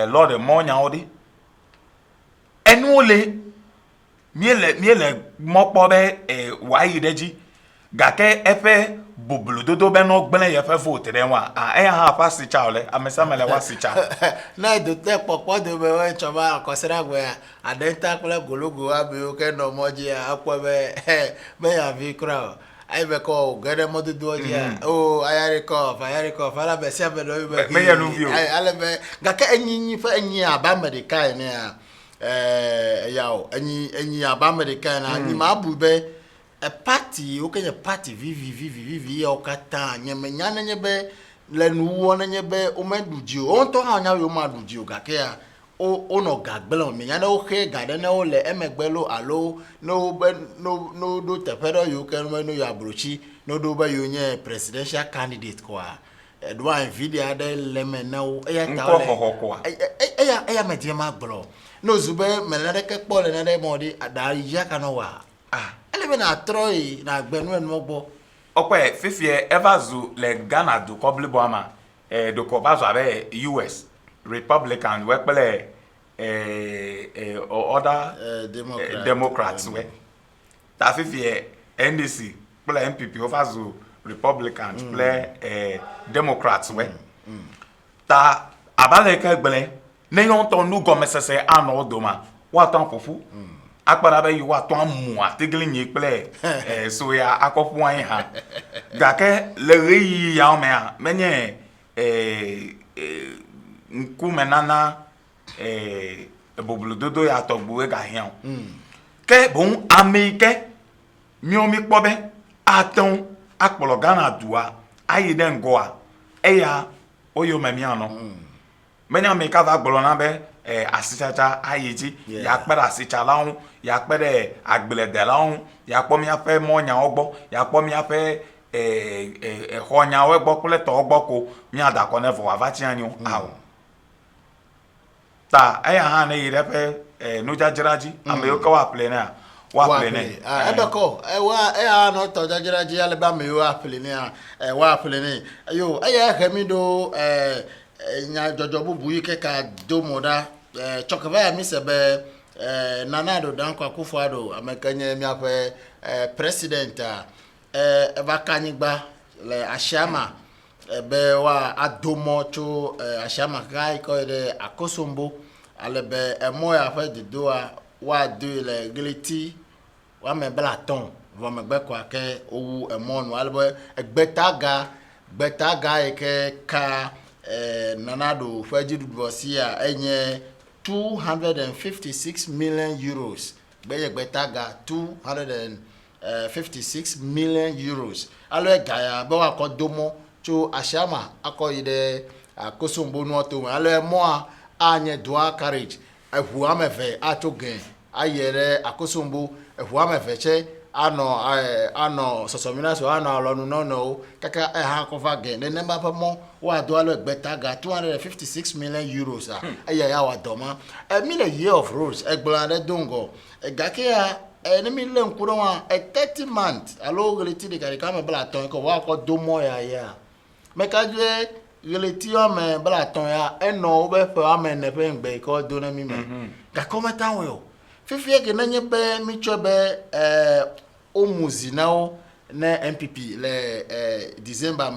lord mo nya odi enu ole miele mopo be wa yideji gake efe bubulu dodo be no gbele ye fe vote de wa ha pa si cha ole amesa mele wa si cha na do te popo de be we choba akosira gwe adenta kule gologo abi o ke no moji apo be ya vi kra ai be ko gede modudu oji o ayariko ala be se be do be me ya nu vi o ai ale be gake enyi fa enyi aba America ne yawo enyi aba America na ni ma bu be a party okenya party vivi okata nyemenya nyebe le nuwo nyebe o meduji o to ha nya yo maduji o gake ya o no gagbelo menya na o he gade na o le emegbelo alo no do tepero yo ken no ya brochi no do ba yo nye presidential candidate kwa edwa nvidia de leme na o ya ta o ya medema gblo no zube melere ke pole na de modi adari ya kanowa elebe na troy na gbenu en mogbo okwe fifie evazu le Ghana du koblibo ama do ko bazo abe US Republican we pele other Democrats we ta fifie NDC pele MPP ovazu Republicans pele Democrats we ta abale ke gbele ne yon ton nu gomesese ano doma wa tan fufu akpara be yiwa to amu atigli nyi ple so ya akofu an ha gake le ri ya o me a menye nku menana bobulu dodo ya togbu e ga hian ke bon amike mi o mi pobe aton akpolo Ghana dua ayi den goa eya oyo me mi ano menya me ka va gbolo na be asichacha ayiji ya pere asicha laun ya pere agbele de laun ya po mi afe monya ogbo ya po mi afe honya ogbo kule to ogbo ko mi ada ko nevo avachi anyu awo ta aya ha na yire pe no jajiraji ame yo ka wa plena wa plena ebeko wa no to jajiraji ale ba me wa plena wa plena yo aya hemido nya jojo bubu yike ka domoda chokava mi sebe nanado danko akufado amekanye mi ape president vakanyigba le ashama be wa adomo cho ashama kai ko de akosombo alebe emo ya fe didoa wa do le gliti wa me blaton wa me gbe kwa ke owu emo no alebe gbetaga eke ka nanado fajidu bosia enye 256 million euros beye gbetaga 256 million euros alo gaya bo akodomo cho ashama akoyide akosombo no to alo mo anye doa carriage ehu ameve atogen ayere akosombo ehuame feche ano sosomina so ano alonu no kaka ha kofa gen the number mo wa do alo egbeta ga 256 million euros aya ya wa doma mi le year of roads egbolande dongo gake ya eni mi le nkuro wa 30 months alo relati de kare kama bla ton ko wa ko do mo ya me ka je relati o me bla ton ya eno be fe ame ne pe ngbe ko do na mi me ga ko meta wo fifi ke na nye be mi chobe omuzinao na MPP le December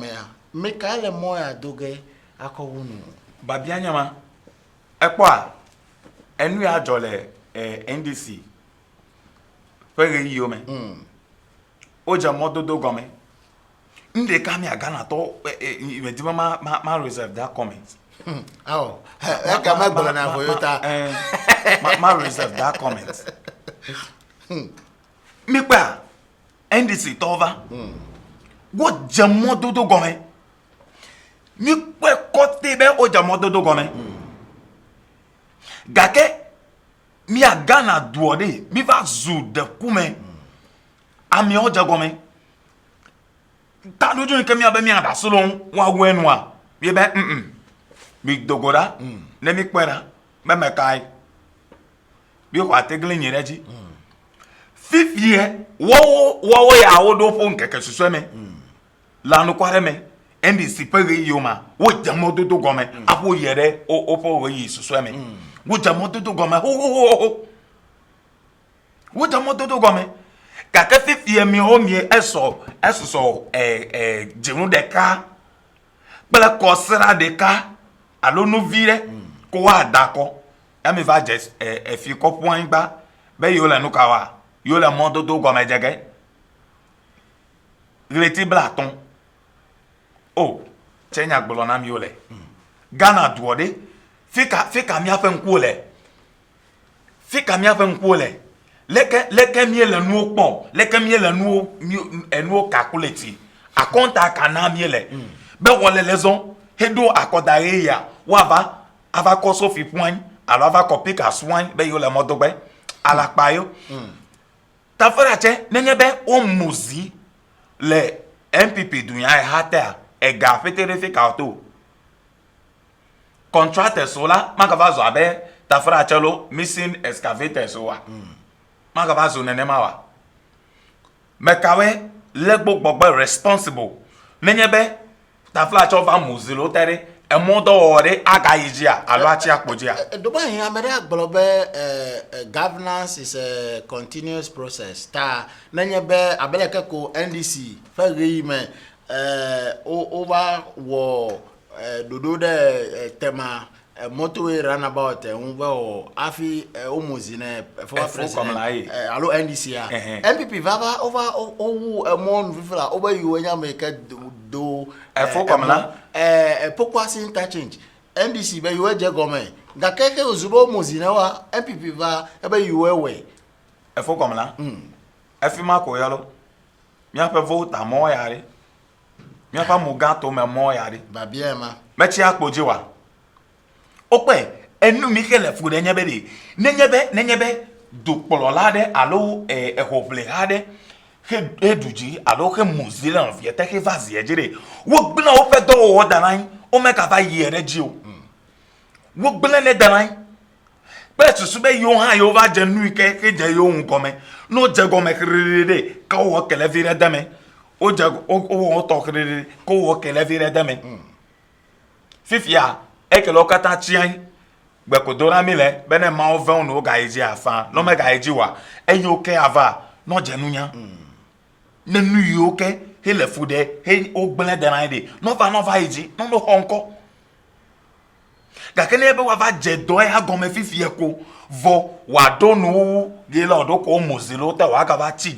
me ka le moya doge akowunu babia nyama ekpo a enu ya jole NDC fere yiyo me oja mododo gome nde ka mi aga na to me di ma reserve that comment oh e ka ma gbola na voyota ma reserve that comment mi pa NDC tova wo jamo dodo gome mi pe kote be o jamo dodo gome gake mi aga na duode mi va zu de kume ami o jagome ta dojo nke mi abe mi ada solon wa wenu a bi be mi dogora ne mi pera me me kai bi ko ategle nyireji fifie wo ya wodo fo nkeke susweme lanu kwareme NDC pege yoma wo jamo dodo gome apo yere o fo yi susweme wo jamo dodo gome wo jamo dodo gome kaka fifie mi o mi eso jenu de ka bele ko sera de ka alo no vire ko wa dako e mi va je fi ko point gba be yo la nu ka wa yo le monde do gome jege relati blaton oh chenya gbolo na mi yo le Ghana duode fika mi afa nku le leke mi le nu pon leke mi le nu calculate akonta kana mi le be wole leson hedo akodare ya wa ava koso fi point alors ava copy ka soin be yo le monde gbe ala pa yo ta farache nenyebe o muzi le MPP dunya hata e ga fetere ka to contractor sola makava zo abe ta farache lo missing excavator so wa makava zo nenema wa mekawe legbo gbogbo responsible nenyebe ta farache over muzi lo tere e modo ore aga yijia alo achi akpojia dubai amere agbolobe governance is a continuous process ta nanyebe abeleke ko NDC fere me over wo dodo de tema motorway runabout unwo afi omozine for president alo NDC a MPP vava over owu mon vivla over you nya make do efo komla pourquoi interchange NDC be you je gomen ga keke ozubo omozine wa MPP va ebe you we efo komla efi mako yalo mi afa vote mo yare mi afa mo gato me mo yare ba bien ma mechi akpoji wa ope enu mi kele fu de nenyebe do pololade alo ehoble hade he duji alo he muzila of yete he vazi ejire wo gbina o fe do o danan o me ka va yere ji o wo gbina ne danan pe tusu be yo han yo va je nu ke je yo hun kome no je gome kiride ka wo kele vire dame o je o to kiride ko wo kele vire dame fifia ekele okata chian gbekodora mile bene ma o ve no ga eji afa no me ga eji wa eyo ke ava no je nunya nenu yo ke hele fude he o gbele de na de no va eji no honko ga kene ebe wa va je do ya gome fifie ko vo wa do no ge la do ko mozilo ta wa ga va chi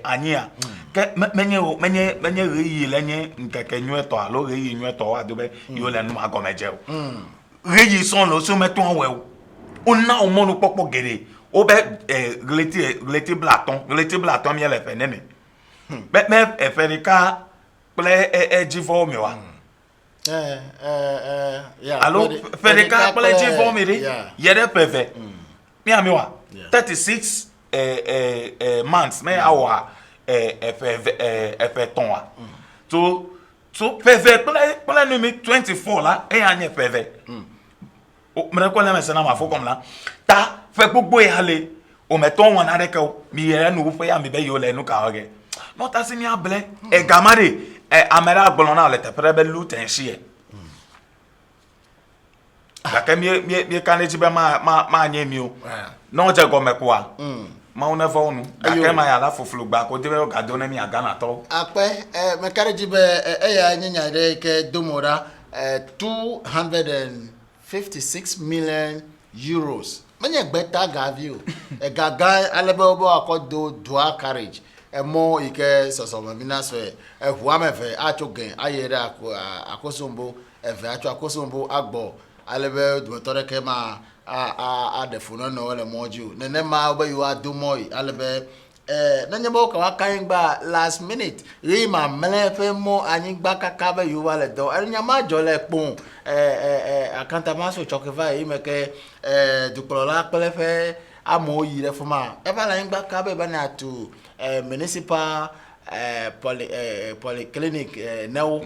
anya ke menye reyi lenye nkeke nyueto alo reyi nyueto wa do be yo le nu agome je reyi son lo so meto we o na o monu popo gere o be relati blaton mi ele fe nene be me eferika ple ejifo mi wa yeah alo ferika ple ejifo mi ri yere peve mi ami wa 36 months me awa ton so peve pele no mi 24 la e anye peve o me ko le me sana ma fo comme là ta fe gbogbo e hale o me ton won areke o mi yere no fe ya mi be yo le no ka oge no ta si ni able e gamade amera agbon na le te prebe lu ten shie la ke mi kaneti be ma anye mi o no je go me kwa ma una fa onu ake ma ya la fofulu gba ko debe ga do na mi aga na to ape me kareji be ya nyanya de ke domora 256 million euros manye gbeta gavio gaga alebe obo akodo dua carriage mo ike soso mi na so ehua mefe achogen ayere akosombo efe acho akosombo agbo alebe dotore ke ma a defuna no le moju nene ma oba you adumoy alebe nanye bo ka wakan gba last minute ri ma melefe mo anyin gba kaka be you wale do enya ma jole pon akanta ma so chokeva yi meke duplola pelefe amoyi le fuma e ba la gba ka be ba na to municipal polyclinic now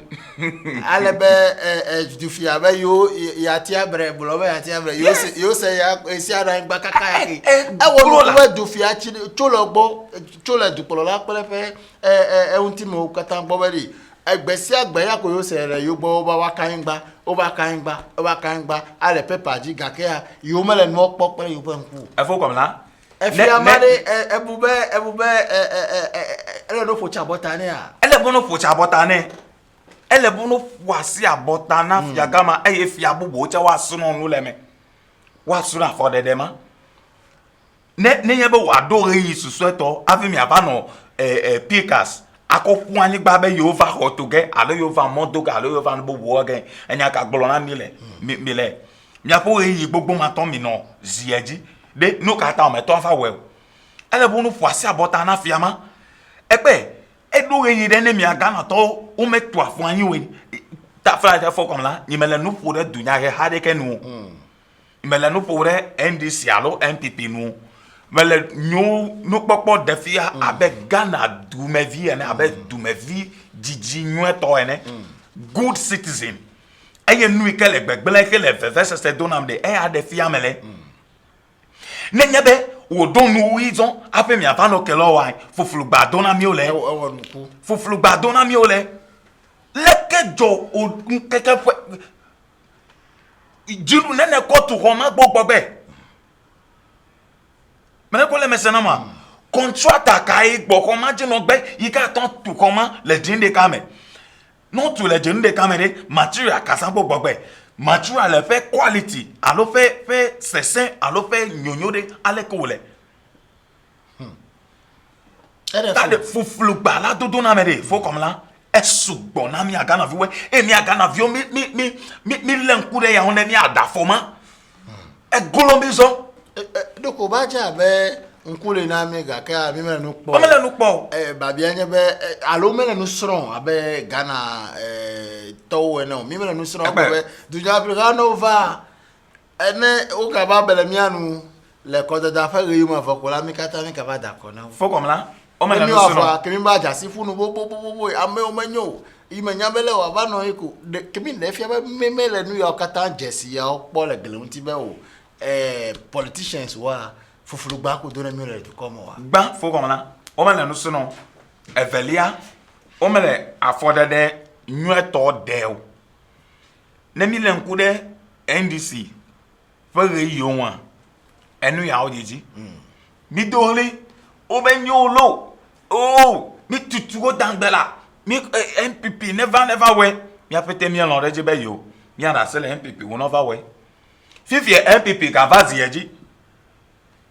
alebe dufia be yo ya tia bre bulo be ya tia bre yo se ya esi ara ngba kaka ya ki e wo no dufia chi chologbo chola dupolo la pelefe unti mo kata gbo beri egbesi agbe ya ko yo se re yo gbo ba wa kan gba ale pepa ji gake ya yo mele no popo yo pe nku e fo comme là efi amade ebube ele no focha botane a ele bono focha botane ele bono wasi abotana fia gama eye fia bubo che wasu no nu leme wasu na for dedema ne yebe wa do re susu to afi mi aba no pikas akofu anyi gba be yo va hotoge alo yo va modoga alo yo va no bubo ge enya ka gbolo na mile mi apo re gbogbo ma ton mi no zieji de no kata o me to fa we ele bunu fuasi abota na fiama epe edo ye de ne mi aga na to o me to afun anyi we ta fra ja fo comme là ni mele nu pour de dunya he hade ke nu mele nu pour NDC alo MPP nu mele nu popo de fia abe Ghana du me vie ene abe du me vie jiji nu to ene good citizen eye nu ikele gbegbele ikele veve se donam de e ade fia mele nenyebe wo don nu izon ape mi afano kelo wa fufulu gba dona mi ole fufulu gba dona mi ole lekejo o keke fwe jilu nene ko tu ko ma gbogbo be mene ko le mesena ma contract akai gbo ko ma jino gbe yika ton tu ko ma le jinde kame non tu le jinde kame de material kasan gbogbo be material le fait quality alo fait c'est alo fait nyonyo de aleko le ta de fufulu gba la dodo na me de fo comme là esugbo na mi aga na viwe mi aga na vio mi lenku de ya hone mi adafoma egolombizo doko ba ja be nkule na mi ga ka mi mele nu po o mele nu po babi anye be alo mele nu sron abe Ghana to no mi mele nu sron abe duja africano va ene o ka ba bele mi anu le ko da fa re mo fa ko la mi kata mi ka ba da ko na fo comme là o mele nu sron ke mi ba ja si funu bo ame o menyo imenya bele wa ba no iko ke mi le fi ba mele nu yo kata jesi ya o po le gele unti be o politicians wa fufulu gba ko do na mi le ko mo wa gba fo comme là o mele nu sron evelia o mele afodede nyeto deo na mi lenku de NDC fa re yo wa enu ya odiji mi dole o be nyolo mi tutu go dangbela mi MPP never we mi apete mi lon reje be yo mi ara se le MPP wo never we fifi MPP ka vazi eji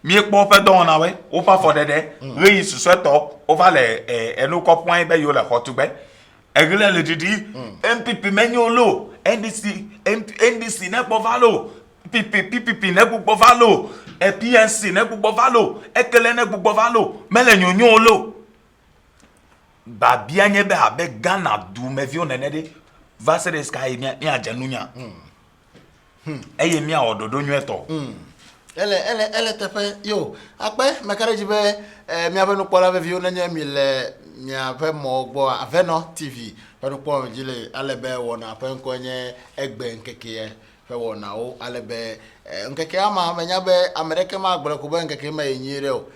mi po fe don na we o fa for dede re isusu to o fa le enu ko point be yo le hotugbe egele le didi MPP menyolo NDC ne po valo PPP ne gbogbo valo PNC ne gbogbo valo ekele ne gbogbo valo mele nyonyo lo ba bianye be abe Ghana du me vi onene de vasere sky mi ajanunya eye mi a ododo nyu eto ele teƒe yo akpe mekaɖedzi be miaƒe nukpɔla veviwo nenye mi le miaƒe mɔ gbɔ Aveno TV ƒe nukpɔla dzi le ale be wɔna ƒe ŋkɔ nye egbe ŋkeke ƒe wɔnawo ale be ŋkekea ma menya be ame ɖeke ma gblɔ ko be ŋkeke ma yi nyui ɖe o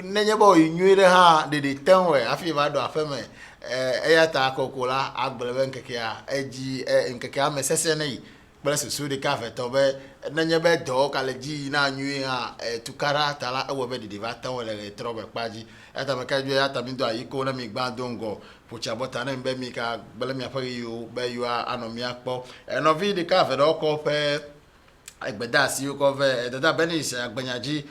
nenye be yi nyui ɖe hã ɖeɖi teŋue hafi va ɖo aƒe me eya ta koko la agblɔ be ŋkekea edzi ŋkekea me sesẽ ne yi kple susu ɖeka vetɔ be nenye be dɔwo kale dzi na nyui hã tukaɖa ta la ewɔ be ɖiɖi va teŋue le ɣetrɔ be kpa dzi eta me ka dzo ya ta mi do ayiko ne mi gbã do ŋgɔ ƒotsi abɔta ne be mi ka gblẽ miaƒe ɣeyiwo be yewoa anɔ miakpɔ nɔvi ɖeka ve ɖewo kɔ ƒe egbedeasiwo kɔ ve dada Benis agbenya-dzi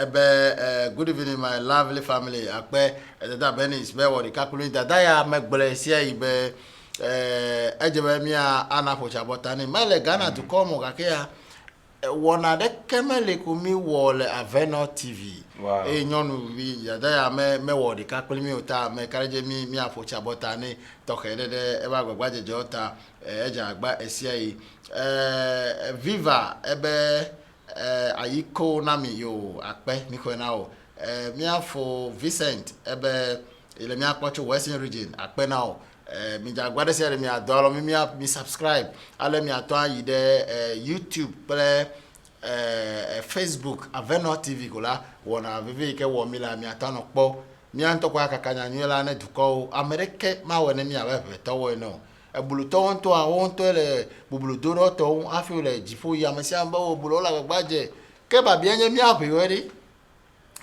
ebe good evening my lovely family akpe dada Benis be wɔ ɖeka kplu dada ya megblẽ sia yi be edze be mia ana ƒotsi abɔta ne mele Ghana dukɔ mɔ gake ya wɔna ɖeke mele ko mi wɔ le Aveno TV eye nyɔnuvi dada ya mewɔ ɖeka kpli mi o ta me kaɖedze mia ƒotsi abɔta ne tɔxɛ ɖe ebe agbagbadzedzewo ta edze agba esia yi viva ebe ayiko na mi yo akpe mi xɔe na o miafo Vincent ebe ele miakpɔ tso Western region akpe na o mi dzagba ɖe sia ɖe mi adɔ alɔ mi subscribe ale mi atɔ ayi ɖe YouTube kple Facebook Aveno TV ko la wɔna vivi yi ke wɔ mi la mi atɔ anɔ kpɔ mia ŋutɔ ko akaka nyanyui la ne dukɔwo ame ɖeke ma wɔ ne mi abe ʋetɔwoe ne o ebulutɔwo ŋutɔa wo ŋutɔ le bublu do ɖe tɔwo hafi le dziƒo yi ame sia ame be wo bulu le agbagba dze ke babia nye mia ʋewoe ɖi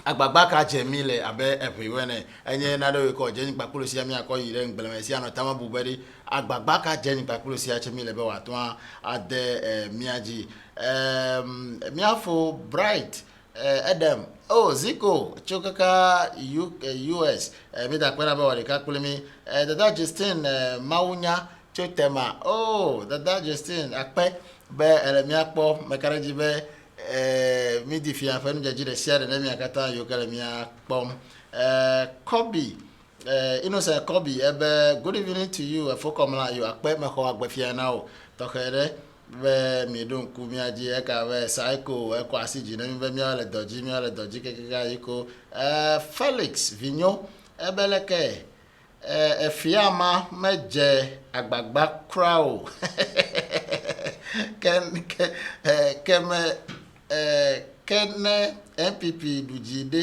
agbagba ka dze mi le abe ʋewoe ne enye na ɖe ko dze nyikpakplo sia mi akɔ yi ɖe ŋgbleme sia nɔ tama bu be ɖi agbagba ka dze nyikpakplo sia tse mi le be watoa ade mia dzi miafo Bright Edem Ziko tso kaka US mi da kpena be wɔ ɖeka kpli mi dada Justine Mawunya tso tema dada Justine akpe be ele miakpɔ mekaɖedzi be mi di fia ƒe nudzedzi ɖe sia ɖe ne mia katã yiwo ke le mia kpɔm Kobi Innocent Kobi ebe good evening to you efokɔm la yo akpe mexɔ agbefia na o tɔxɛ ɖe be mi ɖo ŋku mia dzi eka be saiko ekɔ asi dzi ne mi be mia le dɔ dzi kekeke ayiko Felix Vinyo ebe leke efia ma medze agbagba kura o ke ne NPP du dzi ɖe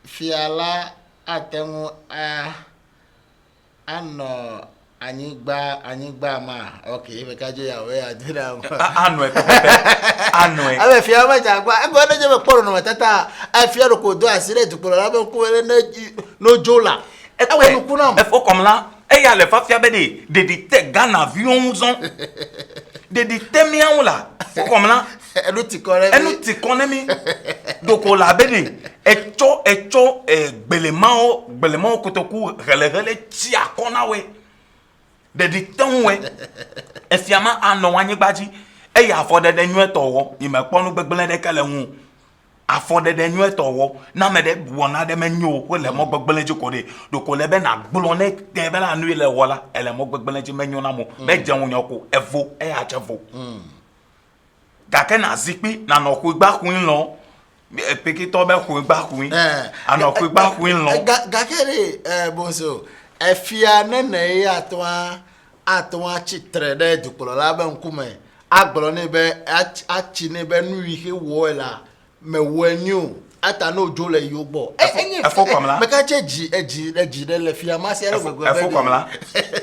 fia la ate ŋu anɔ anyigba ma ok be ka dzo ya we adu da anɔe abe fia ma jagba ego ne je be kpɔrɔ no tata afia ro ko do asire dukpɔrɔ la be ku no jola ewe nu ku na efo comme là eya le fafia be de te Ghana avion zon de te miawo la fo comme là enu ti kɔnɛ mi donc la be de etso gbelemawo kotoku hele ti akɔna we de tenwe efiama anɔ anyigba dzi eye afɔdede nyuetɔ wɔ imekpɔ nu gbegblẽ ɖeke le ŋu afɔdede nyuetɔ wɔ na me ɖe wɔna ɖe menyo wo le mɔ gbegblẽ dzi ko ɖe ɖoko le be na gblɔ ne te be la nu le wɔ la ele mɔ gbegblẽ dzi menyo na mo be dze ŋu ko evo eya tse vo gake na zikpi na nɔ xɔ gba xuin lɔ pekitɔ be xɔ gba xuin anɔ xɔ gba xuin lɔ gake de bonso efia nene ya atwa tsitre ɖe dukplɔla be ŋkume agblɔ ne be atsi ne be nu yi ke wɔe la me wɔe nyo ata no dzo le yiwo gbɔ efo kɔm la meka tse edzi ɖe le fia ma sia ɖe gbegbe efo kɔm la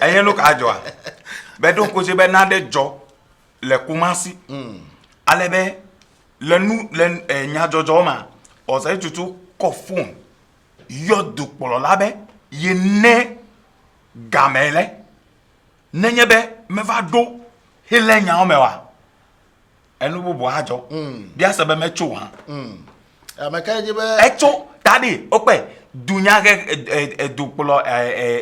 enye nu ka dzɔa be do kosi be na ɖe dzɔ le Kumasi ale be le nyadzɔdzɔ ma ɔsɛ tutu kɔ fone yɔ dukplɔla be ye ne game le nenye be meva do hele nyawo me wa enu bubu adzɔ bia se be metso ha ameka dzi be etso tadi okpe dunya ke dukplɔ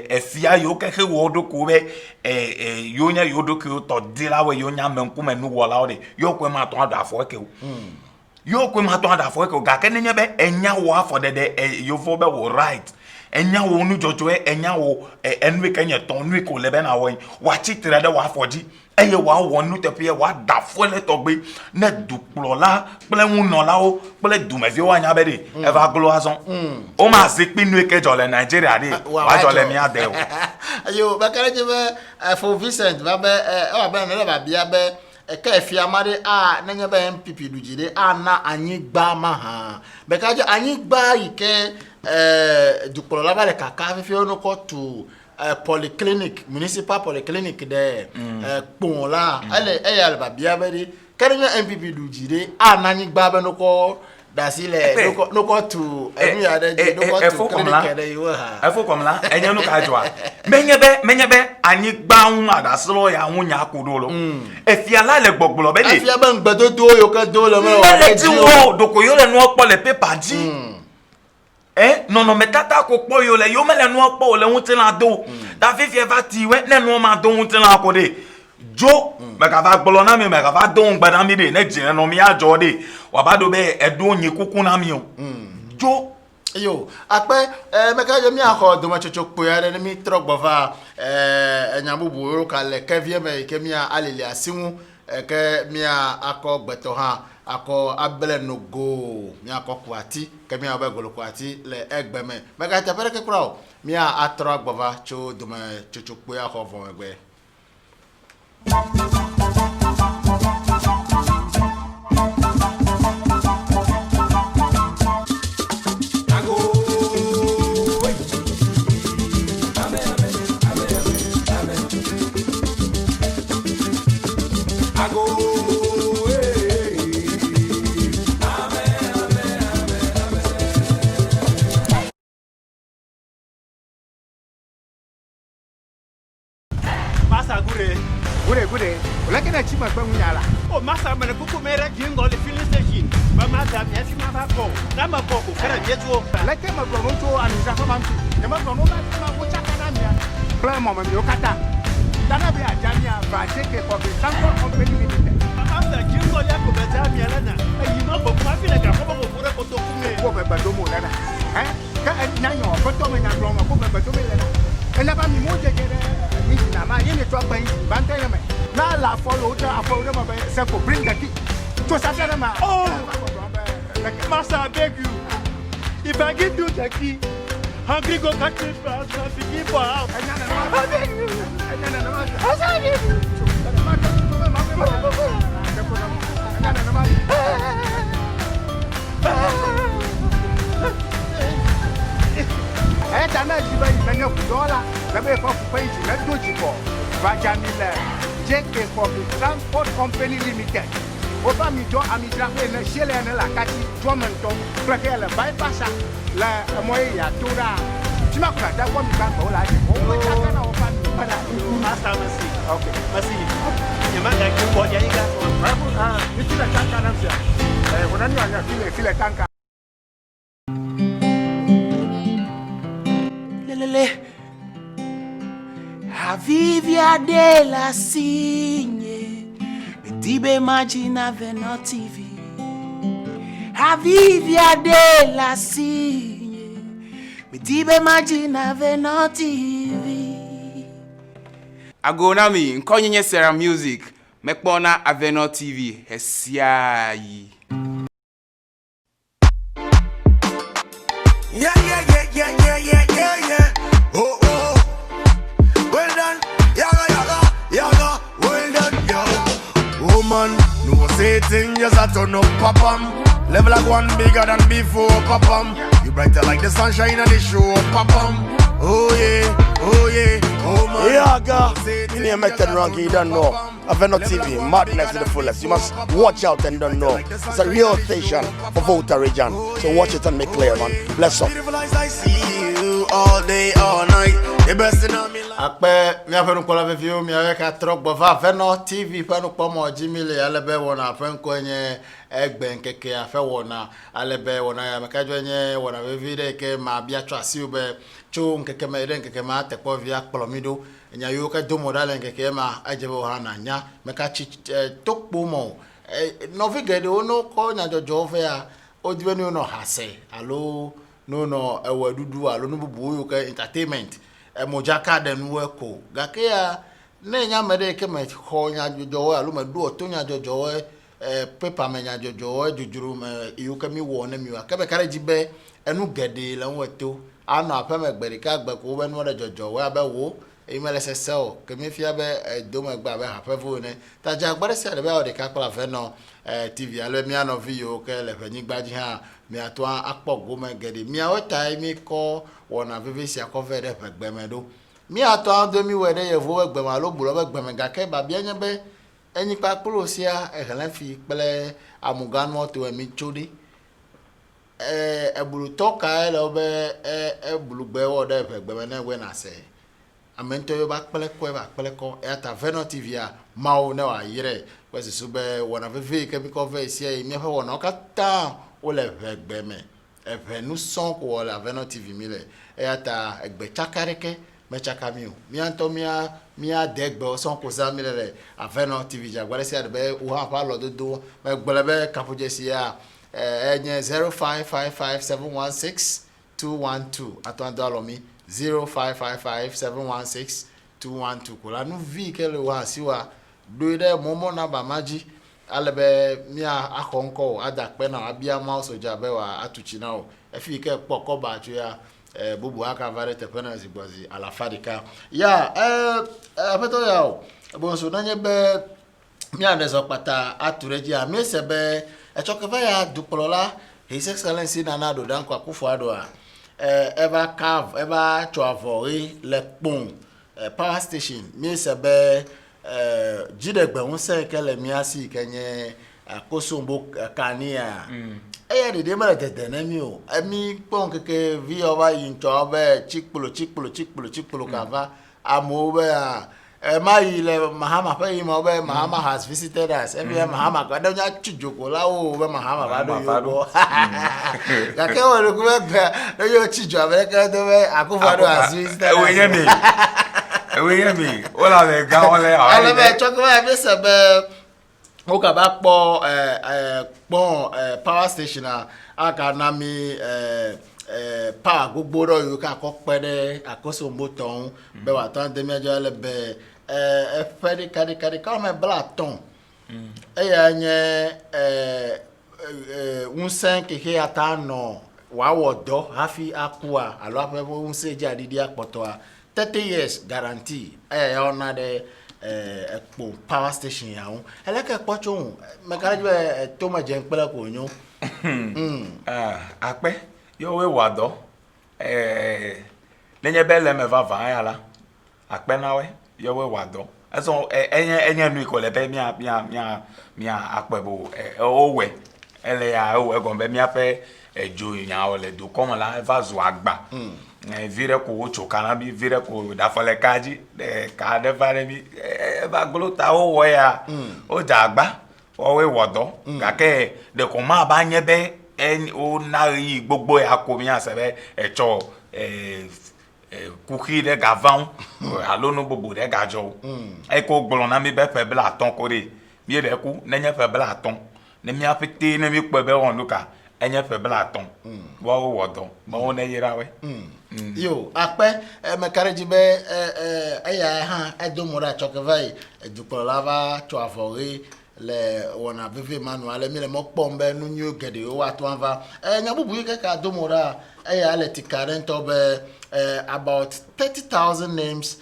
efia yo ke he wo do ko be yo nya yo do ke tɔ di la we yo nya me nkume nu wɔ la o de yo ko ma tɔ ado afɔ ke o yo ko ma tɔ ado afɔ ke o gake nenye be enya wo afɔ de yo fo be wo right enya wo nu jojo enya wo enwe kenye ton nu ko lebe na wo wa chitre de wa foji eye wa wo nu te pe wa da fo le togbe ne duplo la ple wu no la o ple du me fi wa nya be de e va glo azon o ma se pe nu ke jole Nigeria de wa jole mi ade o ayo ba kare je be for Vincent ba be o ba na ba bia be ka efiamade a na nya be MPP dujide ana anyi gba ma ha be ka je anyi gba ike duplo la ba le kaka fi ono ko to polyclinic municipal polyclinic there pon la ele ba bia be de kare nya MPP dujide ana anyi gba be no ko dasile no ko to emi ade no ko to clinic de yo ha efo kom la enya no ka jwa menyebe anyi gba hun adasilo ya hun nya kodolo efiala le gbogbo be de efia ba ngbedo do yo ka do le me wa le ti wo doko yo le no opo le paper di no metata ko po yo le yo me le no opo le hun ti la do da fifie va ti we ne no ma do hun ti la ko de jo me ka va gbolo na mi me ka va do ngba na mi de ne jin no mi ajo de wa ba do be edu yin kuku na mi o jo yo ape me ka yo mi akọ do ma chochokpo ya ne mi trogbova enyabubu ro ka le kevie me ke mi alele asimu ke mi akọ gbeto ha akọ abele no go mi akọ kwati ke mi abe golo kwati le egbe me ka ta pere ke kura o mi atrogbova cho do ma chochokpo ya ko vo egbe Gure. Lakini achima kwa munyala. Oh, masa mana kuku mere jingo le filling station. Ba masa mi asi ma ba ko. Na ma ko ko kara yeto. Lakini ma kwa mtu anisa kwa mtu. Nyama kwa mtu ma ko chaka na mia. Plan mama mi okata. Dana bi ajamia ba cheke kwa transport company limited. Masa jingo ya ko ba jamia lana. Ayi ma ko ma fi le ka ko ko ko to kume. Ko ba domo lana. Ka nyanyo ko to me nyagro ma ko ba domo lana. Ela ba mi moje gere ni na ma yene to ban banta yeme. Na la follow ma be se ko bring the key. To sasa ma. Oh. Master, I beg you. If I give you the key, hungry go catch me fast, I begin for out. I beg you. I beg you. Tana jiba imenya kudola na be kwa kupaiti na doji ko Vajamile JK Public Transport Company Limited oba mi do amidra ko na shele na la kati jomanto plakele bypass la moye ya tura tima kuna da kwa mi ba ko la ko ko chaka na oba mi para Master, merci. okay Merci. Nyamanga kimbo ya inga. ni tila tanka na msia unani anya file tanka Avivia della Signe, Tibe Magina Veno TV. Avivia della Signe, Tibe Magina Veno TV. Agonami, nkonyenye Sera Music, mekpona Aveno TV, hesiayi. Yeah. Oh. Well done, yaga, well done, yo. Woman, no say thing, just a turn up, pop-em. Level like one bigger than before, pop-em. You brighter like the sunshine on the show, pop-em. Oh yeah, woman. Yaga, you name it wrong, you don't know. Aveno TV, madness to the fullest. You must watch out and don't know. It's a real station for Volta region. So watch it and make clear, man. Bless up. Beautiful eyes, I see you all day, all night. The best in me life. Akpe mi afenu kola vevio mi aweka trogbova Aveno TV penu pomo jimile alebe wona afenko enye egbe nkeke afe wona alebe wona ya mekajo enye wona vevide ke ma bia twasi ube chu nkeke ma ide nkeke ma tekpo via kpolomido enya yo ka domo dale nkeke ma ajebe hana nya meka chi tokpo mo no vigede ono ko nya jojo fe ya odibenu no hase alo no ewe dudu alo no bubu yo ka entertainment mojaka de no eko gake ya na nya mede ke me ho nya jojo alo me do to nya jojo paper me nya jojo jujuru me yo ka mi wo na mi wa ka be kare jibe enu gede la weto ana apa me gbere ka gbe ko be no de jojo wa be wo imele seseo ke mi fia be do me gba be hape vo ne ta ja gbere se de be o de ka kla fe no TV alo mi ano video ke le fe ni gbaji ha mi ato akpo go me gede mi a weta mi ko wona vivisi akove de pe gbe me do mi ato an do mi we de ye vo gbe ma lo bulo be gbe me ga ke ba bi enye be enyi pa kpolo sia e hele fi pele amugan mo to mi chodi ebulu toka ele obe ebulu gbe wo de pe gbe me na we na se amento yo ba kpele ko eta Veno TV a mawo na wa yire kwesi sube wona veve ke bi ko ve sia mi fe wona ka ta o le gbe me e nu son ko la Veno TV mi le eta egbe chakareke me chakami o mi anto mi a degbe o son ko za mi le a Veno TV ja gwale sia de be o ha pa lo do me gbele be kapoje sia enye 0555716212 atwando alomi 0555716212 kola nu vi kele wa siwa do de momo na ba maji alebe mia akonko adakpe na abia ma soja be wa atuchi na o efi ke poko ba ju ya bubu aka vare te pena zigbozi ala fadika ya apeto ya o bon so nanye be mia de so pata atureji a mi se be echokeva ya dupolola his excellency Nana Addo Dankwa Akufo-Addo ever carve ever travel le pon power station mi se be jidegbe won kele mi asi kenye akosombo kania eye de mara tete na mi o emi pon keke vi over yin to be chikpolo kava amobe my Mahama pay mobe Mahama has visited us. Every Mahama got down at Chijokola over Mahama. Like I want to go back. No, you're Chijo. Akufo-Addo has visited us. We hear me. All of the gone there. I love talk about this. Okay, back power station. Akanami pa gbogbo you ka kokpede akoso moton be wa tan de mejo le be feri kadi ka me blaton ya nye un 5 ke ata no wa wodo hafi akua alo ape un seji adidi apoto 30 years guarantee ya ona de ekpo power station ya hun eleke pocho me karaji be to ma je npele ko yun akpe yo we wado nenye bele me va ya la akpe na we yo we wado eso enye nu ko le be mi akpe bo owe ele ya owe gon be mi ape ejo yan o le do komo la va zo agba vire ko wo chokana bi vire ko da fole kaji ka de vare mi ba glota o wo ya o ja agba o we wado ka ke de ko ma ba nye be o na yi gbogbo akomi asebe echo kuki de gavan alonu gbogbo de gajo e ko gbolo na mi be fe bla ton kore mi de ku na nya fe bla ton ne mi afite ne mi pe be won luka enye fe bla ton wo wodo mo won e yira we yo ape me kareji be ya ha edomura chokevai edupolo va to avori le wona vive manual mi le mo pombe nu nyu gede o wa to anva nya bubu yi ka domura ya le tikaren to be about 30,000 names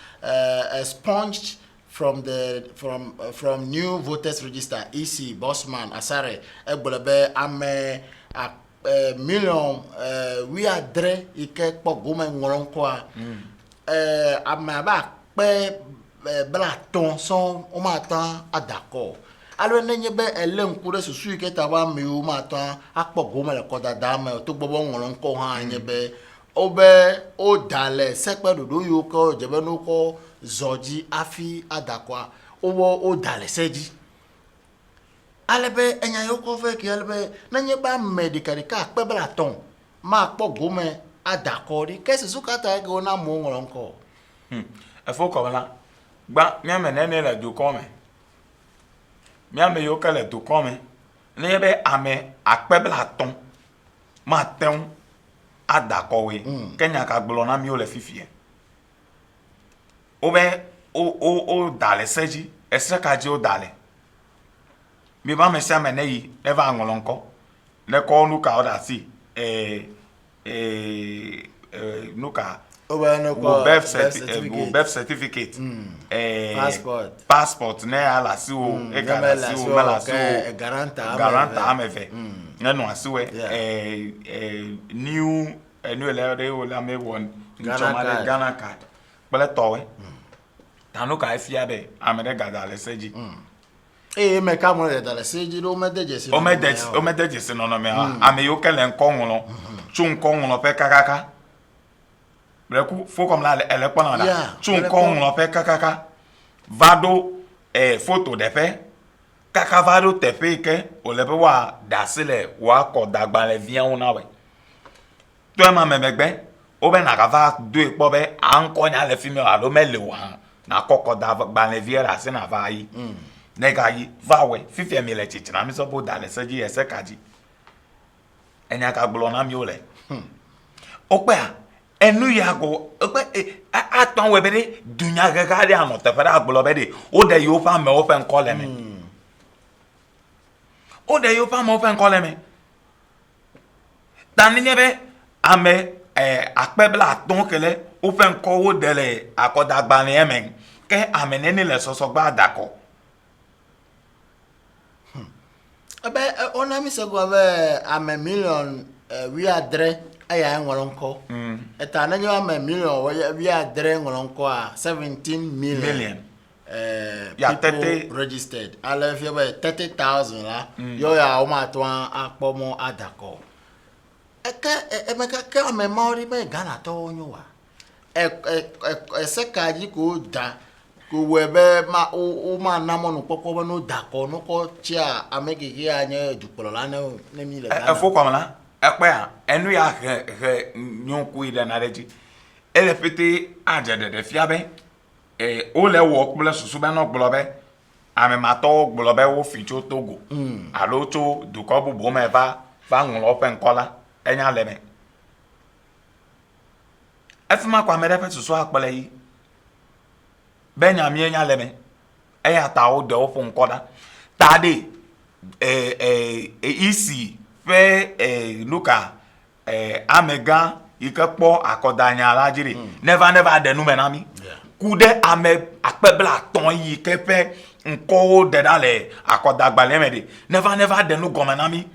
expunged from new voters register EC Bossman Asare egbelebe ame million we adre ike pogome ngoronko ame ba pe blaton son o matan adako alo nenye be elenku re susu ike tawa mi o matan apogome le koda dame to gbobo ngoronko ha nye be obe o dale sepe dodo yo ko jebe no ko zoji afi adakwa owo o dale seji alebe enya yo ko fe ki alebe nenye ba medical ka pe blaton ma pogome adako ri kesi sukata go na mo ngoronko e fo ko la gba mi ame nene la du ko me mi ame yo ka le du ko me ne be ame akpe blaton ma teun adakowe kenya ka gbolo na mi o le fifie o be o dale seji ese ka ji o dale mi ba me se me ne yi e va ngolonko ne ko nu ka o da si nu ka birth certificate passport ne ala si o e ga si o mala si o garanta ameve ne no asi we new le de o la me won Ghana card bele towe tanu ka afia be amede gada le seji me ka mo le dale seji do me deje o me deje se no no me ame yo kele nkonwolo chu nkonwolo pe kakaka breku fo comme là elle pendant là chu nkonwolo pe kakaka vado photo de pe kaka vado te pe ke o le pe wa dasile wa ko dagba le vien ona we to ma memegbe o be na kava do epo be anko nya le fimi alo mele wa na kokko dagba le vie ra se na va yi nega yi va we fifie mi le chichi na mi so bo dale seji ese kaji enya ka gbo na mi o le o pe a enu ya go o pe aton we be de dunya gaga de ano te fara gbo be de o de yo fa me o fe nko le mi o de yo fa me o fe nko le mi tani nyebe ame akpebla ton kele o fe nko wo de le akodagba ni emen ke amene ni le soso gba dako abe ona mi se go abe ame million wi adre aya ngolonko eta na nyo ame million wi adre ngolonko a 17 million ya people registered ala fi be 30,000 la yo ya o ma to apomo adako emeka ka ame maori be Ghana to onyo wa se kaji ko da ko webe ma o ma na mo no popo no dako no ko chia amegege anya dupolo la na mi le Ghana fo kwa mala ekpe a enu ya he nyonku ide na reji ele pete ajede de fiabe o le wo okpule susu be no gbolobe ame mato gbolobe wo ficho Togo alo to duko bubu me va nlo pe nkola enya leme efuma kwa mere pe susu akpele yi Benyami enya leme eya ta o de o fun koda tade isi fe luka amega ikepo akodanya alajiri never de nu menami kude ame akpebla ton yi kepe nko de dale akodagba lemede never de nu gomenami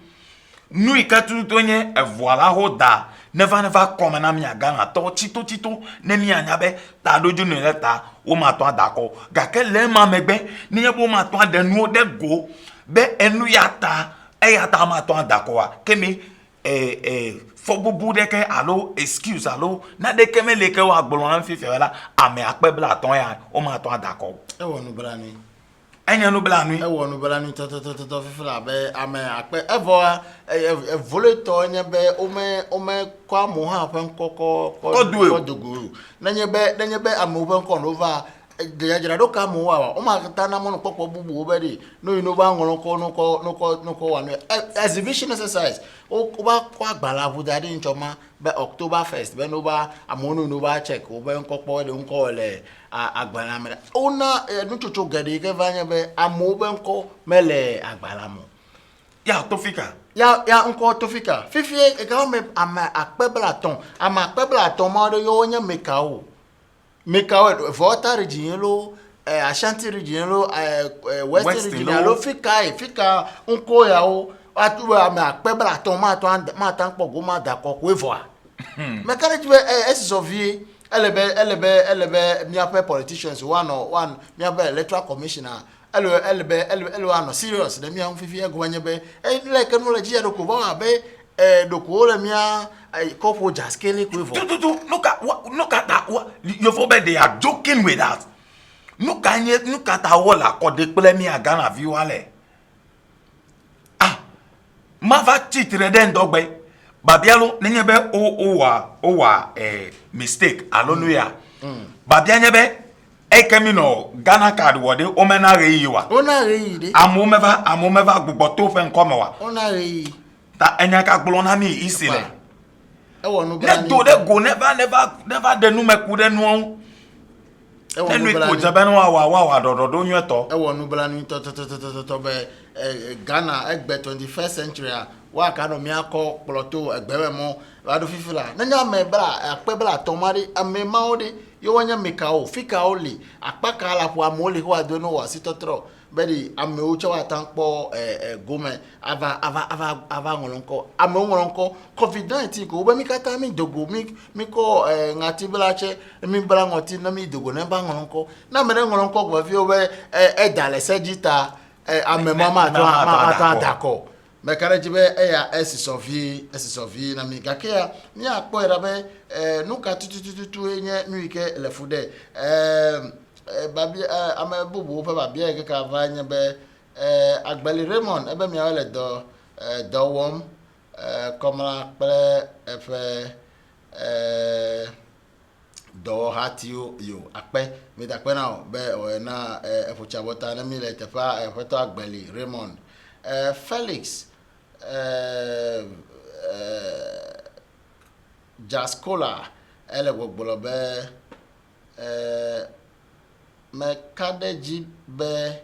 nu ikatu tonye voilà hoda never come na mi Ghana to chito ne mi anyabe ta doju ne leta o ma to adako ga ke le ma megbe ni yebo ma to de nu de go be enu yata yata ma to adako wa kemi fo bubu de ke alo excuse alo na de ke me le ke wa gbolo na fifi wala ame akpebla ton ya o ma to adako e wonu brani enya no bla nu e wonu bla nu to fifila be ame akpe evo vole to nya be o me kwa mo ha pen kokko dugu na nya be ame o pen ko no va de jara do ka mo wa o ma ta na mo no popo bubu o be de no ino ba ngoro ko no ko wa no exhibition exercise o ba kwa gbala bu da de nchoma be October 1st be no ba amono no ba check o be nkokpo de nko le agbala mera ona nu chuchu gade ke vanya be amo be nko mele agbala mo ya tofika ya nko tofika fifi e ka me ama akpebla ton ma do yo nya mekao Volta region lo Ashanti region lo Western region lo fika nko ya o atu ama akpebla ton ma tan pogo ma da ko evoa me kare be esovie elebe mi ape politicians one mi ape electoral commissioner elo ano serious de mi an fifi ego anyebe like no legia do ko ba be do ko le mi couple just kele ko evo look at that you for be they are joking with that look at that wala ko de pele mi Ghana vi wale ma va titre den dogbe babialo nyebe o wa mistake hallelujah babianyebe ekemino Ghana card wode o mena re yiwa ona re yi de amomeva gbogbo to fe nko mewa ona re yi ta enya ka gbolo na mi isile Ne do de go never de nu me ku de nu. Enu ko jabe no wa do nyu to. E wonu bla nu to be Ghana egbe 21st century wa ka no mi akọ ploto egbe mo wa do fifila na nya me bla ape bla to mari ame ma o de yo wanya meka o fika o le apaka ala po amole ho ado no wa sitotro bedi ame o chawa tanpo gome ava ngolonko ame ngolonko COVID-19 ko be mi kata mi dogo mi ko ngati bla che mi bla ngoti na mi dogo na ba ngolonko na me ngolonko ko fi o be dale sejita ame mama to dako me kare jibe ya esisofi na mi gakea ni akpo era be nuka tutututu enye mi ke lefude babi ame bubu pe babi e ka vanye be Agbeli Raymond ebe mi ale do wom komla pe efe do hatio yo akpe mi da pe na be o na efucha bota na mi le tefa efoto Agbeli Raymond Felix Jascola ele gbogbolo be me kadeji be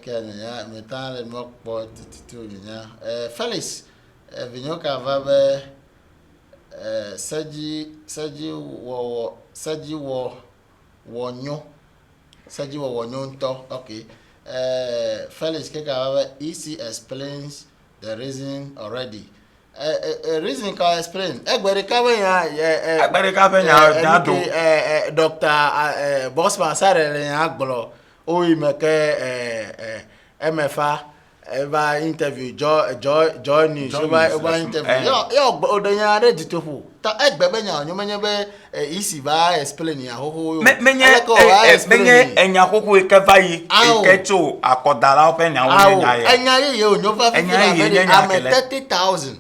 nya metale mo po titu nya Felix vinyoka va be saji wo nyo nto okay Felix Keka EC explains the reason already. Reason can explain. Egbere ka nya do. Dr. Bosman Sarere nya gbolo. O imeke MFA eba interview joy news eba interview. Yo odanya ready to fu. Ta egbebe nya onyomenye be EC ba explain ya hoho. Menye enya hoho ekeva yi ekecho akodala ope nya nya ye. Enya ye onyofa fi am 30,000.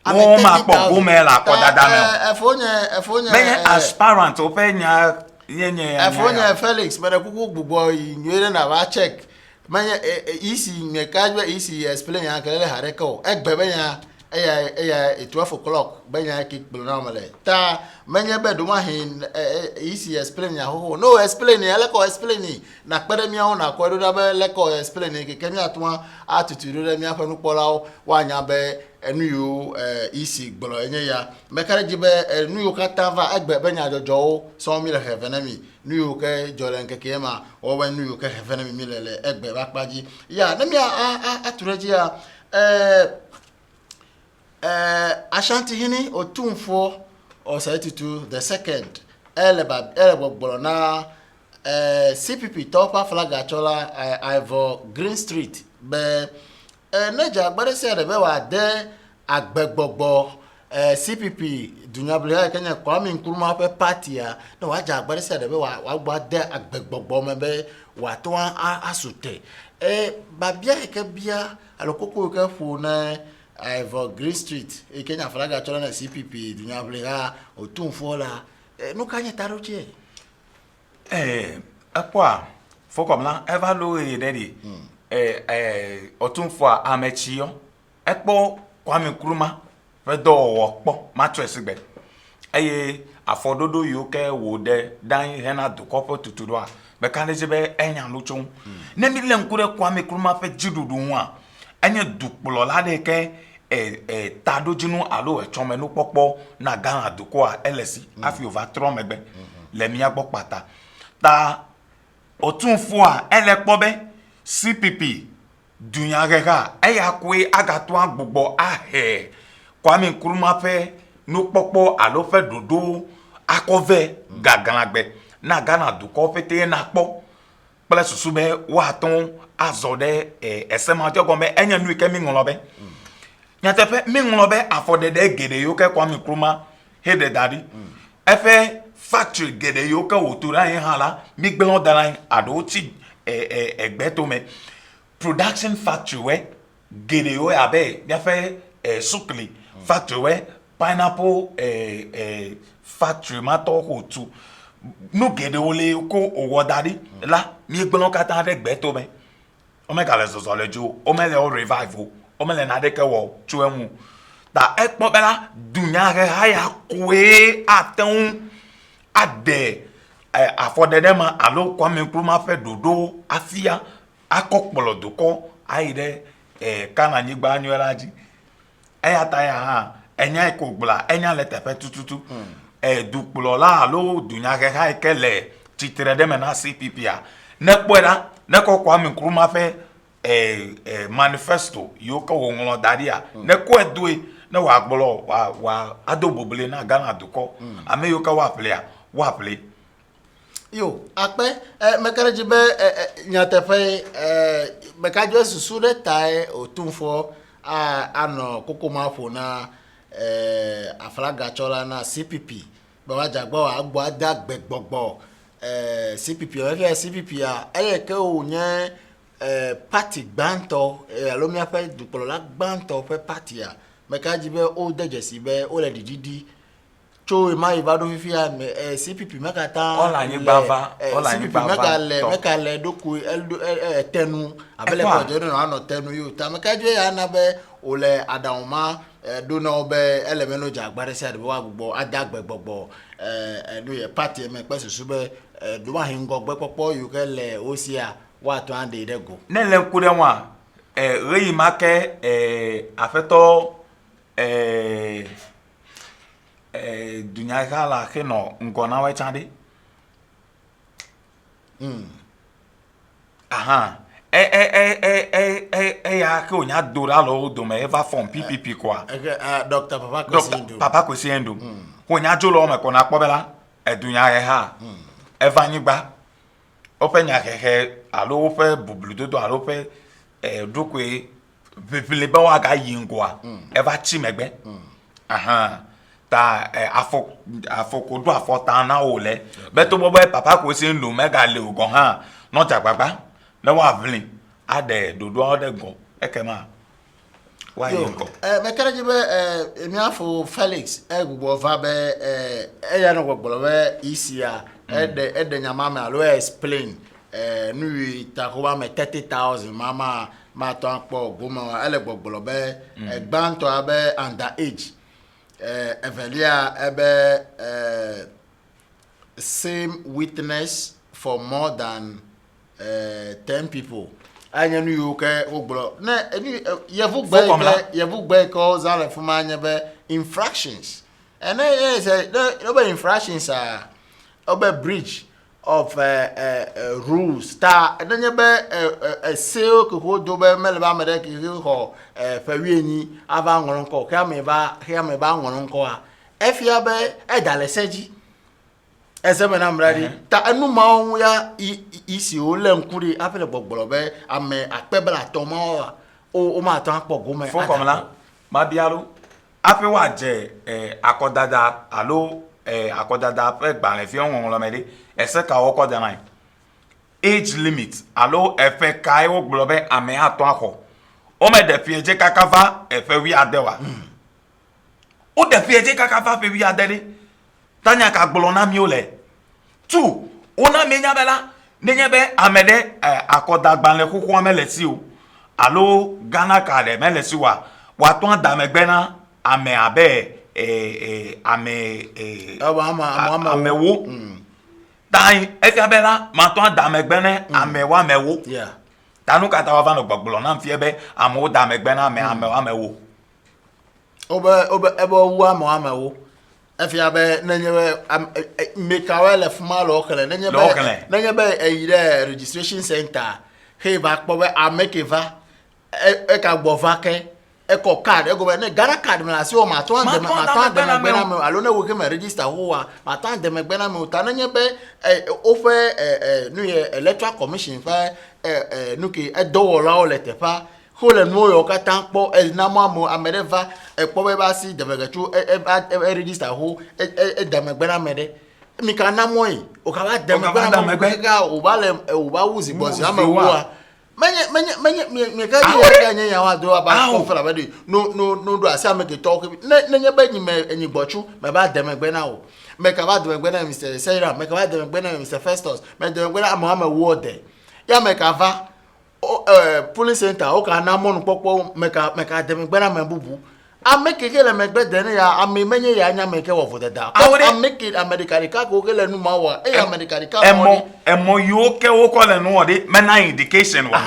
Wọ́n máa pọ̀ gómẹ̀ la kọ́ dáadáa mẹ́. Ẹ̀fọ́nyẹ. Mẹ́yẹn aspirant ó fẹ́ nya yẹnyẹ. Ẹ̀fọ́nyẹ Felix mẹ́rẹ̀ kúkú gbogbo ìyẹn náà wá check. Mẹ́yẹn ìsì mẹ́kájọ́ ìsì explain yẹn kẹlẹ́ hàrẹ́ kọ́ ẹgbẹ́ bẹ́yẹn ẹ̀yà 12 o'clock bẹ́yẹn kí gbolo náà mọ́lẹ̀. Ta mẹ́yẹn bẹ́ẹ̀ dùnmọ́ hin ìsì explain yẹn hóhó. No explain yẹn lẹ́kọ̀ọ́ explain yẹn na pẹ́rẹ́ mi àwọn nàkọ́ ẹ̀dọ́ dábẹ́ lẹ́kọ̀ọ́ explain yẹn kẹ̀kẹ́ mi àtúmọ̀ àtútù ẹ̀dọ́ mi àfẹnú kpọ́lá wà nyà bẹ́ẹ̀ enu yo isi gbolo enye ya mekare jibe enu yo katava egbe benya jojo so mi le heavenemi nu yo ke jole nkeke ma o we nu yo ke heavenemi mi le egbe ba paji ya na mi atureji ya Ashanti hini otumfo osetitu the second ele gbolo na CPP topa flag achola Ivor Green Street be neja agbare se rebe wa de agbegbogbo CPP dunyabule Kenya Kwame Nkrumah pe party ya no wa ja agbare se rebe wa gba de agbegbogbo mebe wa to asute babia ke bia alokoko ke fu na Ivor Green Street Kenya flag achola na CPP dunyabule ha otunfo la no kanye taroche akwa fokomla evaluate dedi otunfo amechio ekpo Kwame Nkrumah fe do okpo mattress gbe eye afododo yo ke wo de dan hena do kopo tutudo a be kan je be enya luchun ne mi le nkure Kwame Nkrumah fe jidudu hu a enye dukpolo la de ke tadojinu alo echomenu popo na Ghana duko a LSI afi overthrow megbe le mi agbo pata ta otunfo a elepo be CPP dunyagega eyakwe agato agbogbo ahe Kwame Nkrumah fe no popo alo fe dodo akove gaganagbe na Ghana duko fete na po pele susube wa ton azode esema jogome enya nu ke mi ngolobe nyatefe mi ngolobe afodede gede yo ke Kwame Nkrumah hede daddy efe factory gede yo ke otura yin hala mi gbelon daran ado ti egbe to me production factory we gede yo abe dia fe sukli factory we pineapple factory ma to ko tu no gede ole ko owo daddy la mi gbelon kata de egbe to me o me kale so so lejo o me le o revive omele na de ke wo chuemu ta ekpo bela dunya he haya kwe aten ade afọdede ma alo Kwame Nkrumah fe dodo afia akokpolo doko aide kana nyigba anyolaji ayata ya ha enya ikogbla enya letefe tututu dukplo la alo dunya he ha ekele titre de na CPP a nekpera neko Kwame Nkrumah fe manifesto yoka wonlo daria neko edue na wa gbolo wa adobobele na Ghana doko ame yoka wa play yo akpe mekare be nyatefe mekajo susu de tai otunfo ano kokoma fo na aflaga chola na CPP be wa jagbo agbo adagbe gbogbo CPP o CPP a eleke o nye party gbanto alomia fe dupolo la gbanto fe party a mekaji be o dejesi be o le dididi cho ma ibado fifi a CPP makata ola yin bava mekale doku tenu abele ko je no ano tenu yo ta mekaji ya na be o le adauma do na obe elemeno jagbare se ade wa gbogbo adagbe gbogbo no ye party me pe susu be do ma hingo gbe popo yo ke le osia wa to ande de go nele nkure nwa reyi make afeto dunya kala kino ngona wa chande aha ya ke onya dora lo do me eva form PPP kwa Dr. Papa Kwesiendo onya jolo me ko na pobela dunya he ha eva nyigba openya hehe alo ofe bubludo alo ofe dukwe bibile ba wa ga yingwa eva chimegbe aha ta afokodo afota na ole beto bobo Papa Kwesiendo mega le ogon ha no jagbagba na wa vlin ade dodo ode gon ekema wa yingo mekere jibe emi afo Felix egugbo va be eya no gbogbo be isia ede nyama me alo explain nu takoba me 30,000 mama ma to anpo goma ele gbogbo be gbanto abe under age evelia ebe same witness for more than 10 people anya nu yoke ogboro na yevu gbe ko zale fuma anya be infractions and say no be infractions are obe breach of rules ta enye be seo ko do be melba mere ki ho fawieni ava nwon ko ka me ba nwon ko a efia be edaleseji ezeme na mradi ta anu ma ohun ya isi o le nkuri afele gbogboro be ame akpebela to ma o ma tan pogo me fo komla ma bialu afi wa je akodada alo akodada pe gba le fi ohun lo mede ese ka o koda nai age limit alo efe kai o gboro be ame ato akọ o me de fi eje kakava efe wi adewa o de fi eje kakava fe wi adele tanya ka gbolo na mi ole tu ona menya bela nenyebe amede akoda gbanle kuku amele si o alo Ghana ka de mele si wa to adamegbe na ame abe amewo tai efiabela ma to adamegbe na amewa mewo yeah tanu kata wa no gbogbolo na mfie be amu damegbe na amewo obe wu amewo efia be nenye mekawele fumalo okele nenye be eyire registration center he ba kpo be amekeva ka gbova ke eko card ego be ne Ghana card me la si o ma to ande me na me alo ne wo ke me register ho wa ma to ande me na me ta nenye be o fe nu ye electoral commission fa nu ke edowo la o letefa hole no yo ka tanpo na mo amereva ekpo be ba si devegetu register ho damegbera mede mi ka na mo yi o ka ba damegbera ka o ba wuzi bozi amewo a menye me ka di nya ya wa do aba ko fela be no do asi ameke talk nenye be nyi me enyi gbochu me ba damegbera o me ka ba damegbera Mr. Sarah me ka ba damegbera Mr. Festus me damegbera amewo de ya me ka va polling center o ka na mo no popo meka dem gbara mebubu ameke le megbe dene ya amenye ya anya meke wo fodeda ameke america ka ko kele nu ma wa america ka mo emo yo ke wo ko le nu ode mena indication wa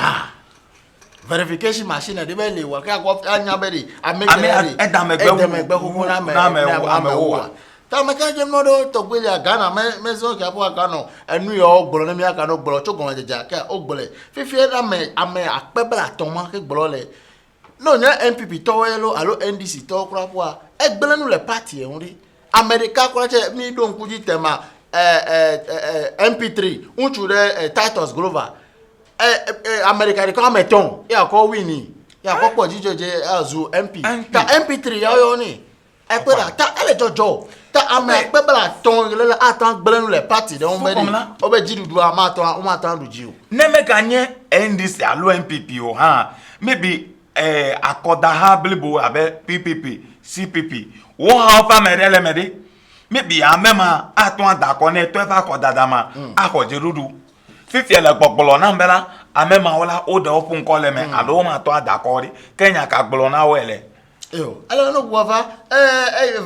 verification machine de be le wa ka ko anya be di ameke edamegbe huhu na me ta meka je no do to gbe ya Ghana me zo ka po Ghana enu yo gboro na mi aka no gboro to gon jeja ka o gbole fifi ame apebla ton ma ke gboro le no nya NPP to yelo alo NDC to kura po a egbele nu le party e nri America kura che mi do nkuji tema MP3 unchu de Titus Glover America de come ton ya ko wini ya ko po jijoje azu MP ta MP3 yo ni e pe da ta ele jojo ta ame pebla ton le atan gbele nu le party de on be di o be jidudu o ma tan duji o ne me ganye NDC alo MPP o ha maybe akoda ha blibo abe PPP CPP wo ha fa merele mede maybe amema atun adako na to fa akoda dama akoje rudu fifi ele gbogbo na mbela amema wala o de opun ko le me alo ma to adako ri Kenya ka gbolo na wele yo ala no guava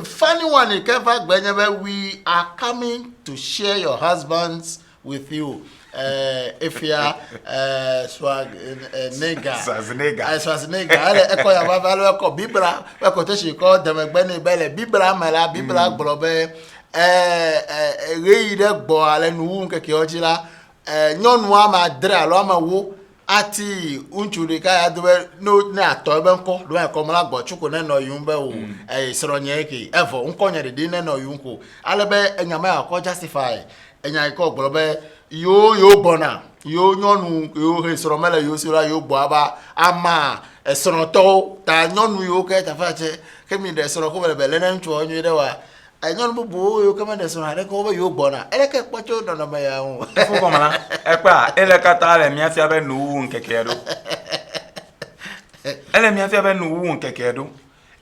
funny one kefa gbenyebe we are coming to share your husbands with you if you are swag nigga ale eko ya baba lo eko bibla eko te shi ko demegbe ni bele bibla mala bibla gborobe reyi de gbo ale nu nkeke ojila nyonu ama dre alo ama wo ati unchuri ka ya dobe no na ato ebe nko do e ko mala gbo chuku na no yun be o sronye eke evo nko nya de na no yun ko alebe enyama ya ko justify enya ko gborobe yo bona yo nyonu yo he sromela yo sira yo bo aba ama esroto ta nyonu yo ke ta fache kemi de sro ko bele na nchu onyu de wa nyonu bubu yo kama de sro hare ko yo bona ele ke pocho do no me ya hu fu ko mala epa ele kata le mi afia be nu nkeke do ele mi afia be nu nkeke do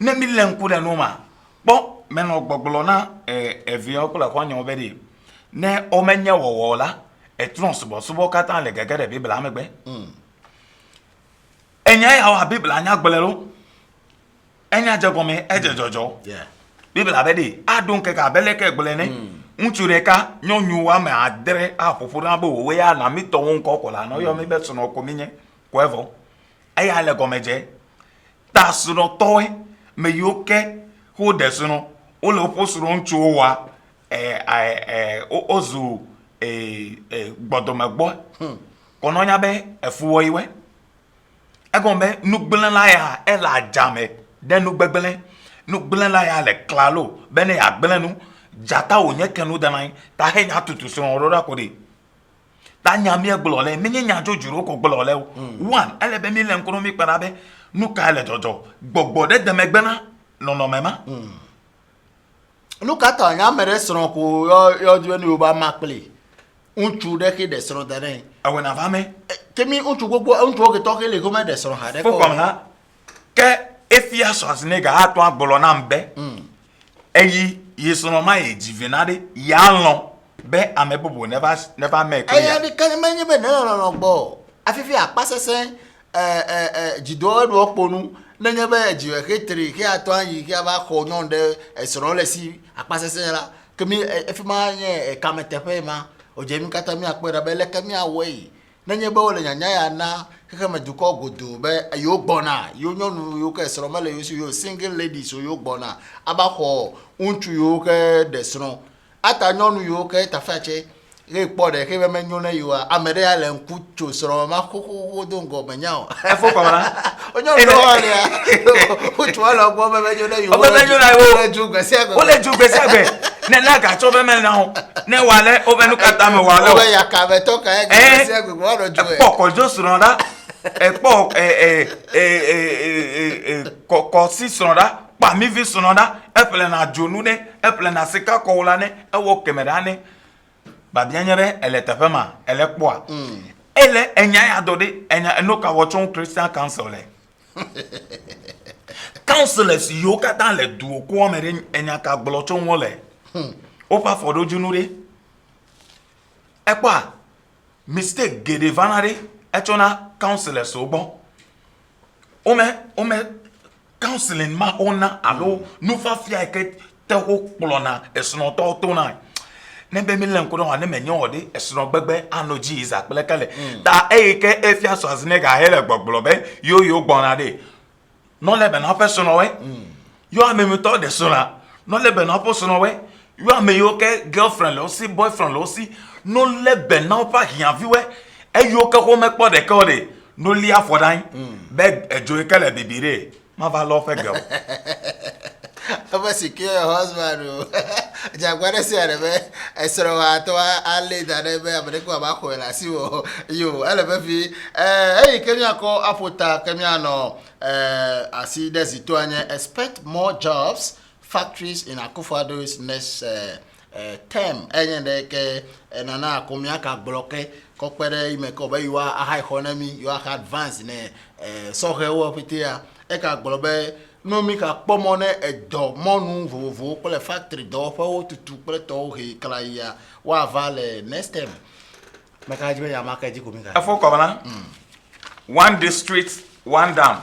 ne mi le nku de no ma bo me no gbogbolo na evi okula kwa nyo be di ne o menye wowola etron subo kata le gegere bibla amegbe enya ya wa bibla anya gbelelo enya jegome ejejojo bibla bedi adun ke ka bele ke gbelene nchureka nyonyu wa ma adere afufu na bo we ya na mito won ko kola no yo mi be suno ko minye kwevo aya le gomeje ta suno toy me yoke ho de suno o lo posuro nchu wa ozu gbodomegbo kono nya be efuwo iwe egombe nugbelen la ya ela jame de nugbelen la ya le klalo bene ya gbelenu jata onye kenu danai ta he nya tutu so orora ko de ta nya mi egblole menye nya jojuro ko gblole one elebe mi le nkono mi parabe nuka le jojo gbogbo de demegbena no mema nuka ta nya mere sron ko yo diwe ni oba makle unchu de ke de sron dane awena fame kemi unchu gbogbo unchu ke to ke le ko me de sron ha de ko na ke efia so asnega atu agbolo na mbe eyi yesono ma ejivinade ya lon be amebobo never make ya de kan menye be no gbo afifi apasese jido do oponu nenye be jiwe ke 3 ke atu anyi ke aba ko nyon de sron le si apasese la kemi efima nye kametepe ma ojemi kata mi apera be le kemi awei nenye be ole nyanya ya na keke meduko godo be yo gbona yo nyonu yo ke sro mele yo single ladies yo gbona aba ko unchu yo ke desron ata nyonu yo ke tafache re po de ke be menyo na yo amere ya le nku cho sro ma kokoko do ngo menyao e fo kwa na onyo do ole ya uchu ala gbo be menyo na yo ole ju gbese agbe ne na ga cho be men na ho ne wale obenu kata me wale o be ya ka be to ka e gbese agbe wo ro ju e poko jo sronda epo ko si sronda pa mi vi sronda eple na jonu ne eple na sika ko wala ne e wo kemera ne ba bianyere ele tefema ele kpoa ele enya ya dode enya enoka wochon Christian Council le councilors yo kata le du ko mere enya ka gbolochon wole o pa fodo junure ekpa mistake gede vanare echona counselor so bo ome counseling ma ona alo nufa fia ke te ho kplona esono to na nebe mi len ko do ane menye ode esono gbegbe ano Jesus pelekele ta ke efia so azne ga hele gbogblo be yo gbona de no lebe na personal we yo amemi to de sona no lebe na personal we yo ameyo ke girlfriend lo si boyfriend lo si no lebe na pa hian vi we yo ke ko me po de ko de no li afodan be ejo kele bibire ma va lo fe girl Aba secure your husband. Jagware si arebe esoro wa to ale da rebe abere ko aba ko la si wo yo ele be fi kenya ko afota kenya no asi desito anye expect more jobs factories in Akufo-Addo's next term enye de ke nana akomia ka bloke ko pere ime ko be you are high economy you are advanced ne so he wo pitia e ka globe no mi ka pomone edo monu vovo pour le factory do fa o tutu pour to he kala ya wa vale next time me ka jibe ya maka ji ko mi ka afo ko bana one district one dam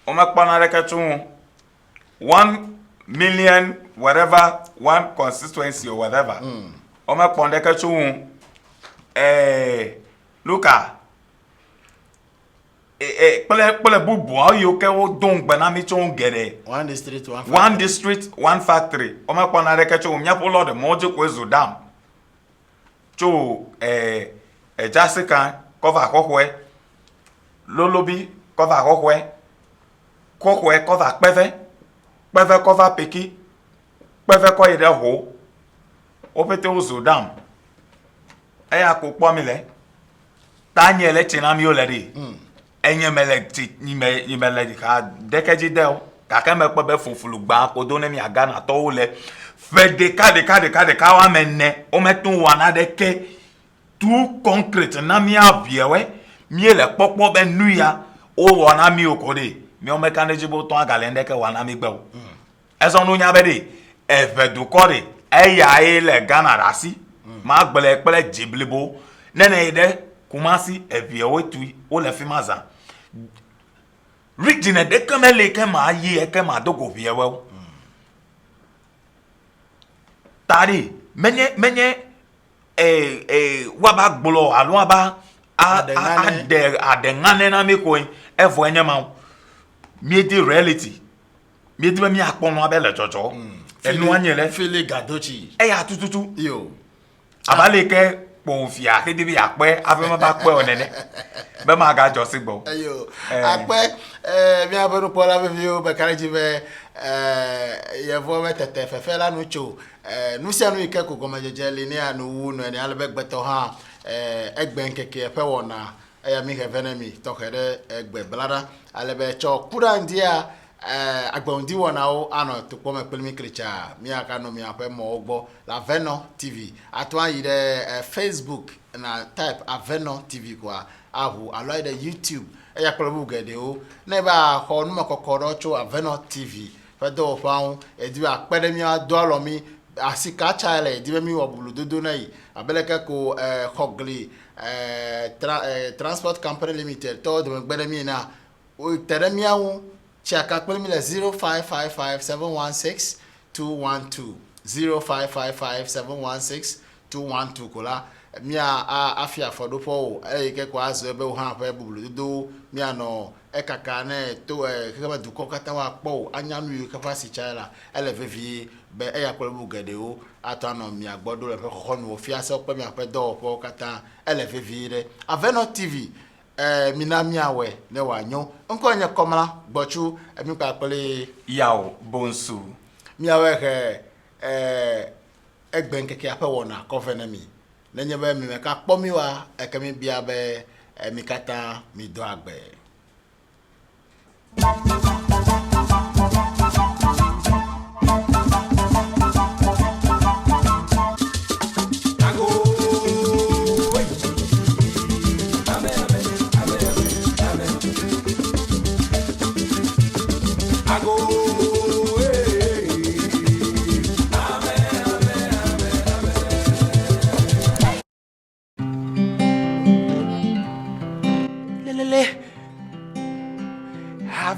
o ma kpana reketu 1 million whatever one constituency or whatever o ma kpon reketu luka pele bubu ayo ke wo don gbana mi chon gere one district one factory o ma kpona reke cho nya po lord mo je ko ezo dam cho jasika cover kokwe lolobi cover kokwe cover peve cover peki peve ko ide ho o pete ozo dam aya ko po mi le tanyele chinami o le ri enye melekti ni meledi ka dekeji del ka keme pe be funfulu gba ko do ne mi aga na to le fe de ka wa menne o metun wa na de ke tout concrete na mi abiewe mi ele popo be nu ya o wa na mi okode mi o mekaneji bo ton agale ndeke wa na mi gbe o eso nu nya be de e fe du kore e ya ile gana rasi ma gbele pele jiblibo nene ide kumasi ebiewe tu o le fi maza Rigine de kemele ke ma yi e ke ma dogo biewe tari menye waba gbolo alo aba adengane na me ko evo enye ma mi di reality mi di mi akponu abele jojo enu anyele fili gadochi ya tututu yo abale ke pofia ke di bi ape afema ba pe onene be ma ga jo sigbo ayo ape mi abonu pola be vio be karaji be ye vo be tete fefe la nu cho nu sia nu ike ko goma jejele ni anu wu no ni albe gbeto ha egben keke pe wona ya mi he venemi to kede egbe blada albe cho kura ndia agbondi wona o ano to pome pelmi kricha mi aka no mi ape mo ogbo la Veno TV atwa yi de Facebook na type Aveno TV kwa ahu alo de YouTube ya klobu gede o na ba ho no makokoro cho Aveno TV fe do faun edi apede mi adolo mi asika chale edi mi obulu dodo na yi abeleke ko Hogli Transport Company Limited to de gbede mi na o tere mi awun Chaka pẹ̀lú mi lẹ̀ 0555-716-212 0555-716-212 kò la mi a fi àfọ̀dúpọ̀ o kẹ́kọ̀ọ́ azọ ẹbẹ̀ wọ́n hàn fẹ́ bùbùlù dúdú mi àná kàkà náà tó kẹ́kẹ́ bá dùkọ́ kátà wà pọ̀ o anyanu yìí kẹfà sí chayla fẹ́ fi bẹ́ pẹ̀lú gẹ̀dẹ̀ o àtọ̀ àná mi àgbọ̀dọ̀ rẹ̀ fẹ́ kọ́kọ́ nù òfin asẹ́ pẹ́ mi àpẹ́ dọ̀ pọ̀ kátà fẹ́ fi rẹ̀ Aveno TV minami awe ne wanyo nko nya komala gbochu emi pa pele yao bonsu mi awe he egben keke ape wona covenemi nenye be mi ka pomi wa ekemi bia be mi kata mi do agbe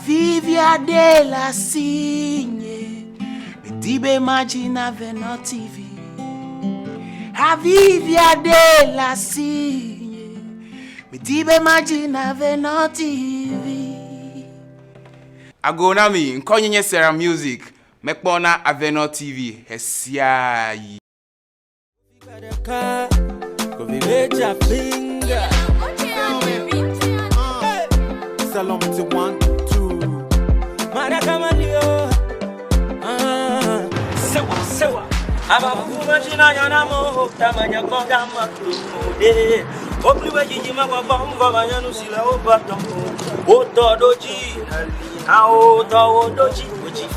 Avivia de la Signe, Medibe Magina Veno TV. Avivia de la Signe, Medibe Magina Veno TV. Agonami, nkonyenye Sera Music, mekpona Aveno TV, hesiayi. Salom to 1, 2. Marakamalio. Sewa. Abakuma china yana mo tamanya konga makrude. Obliwe jijima kwa bomba manyanu sila obatongo. Otodoji Oto doji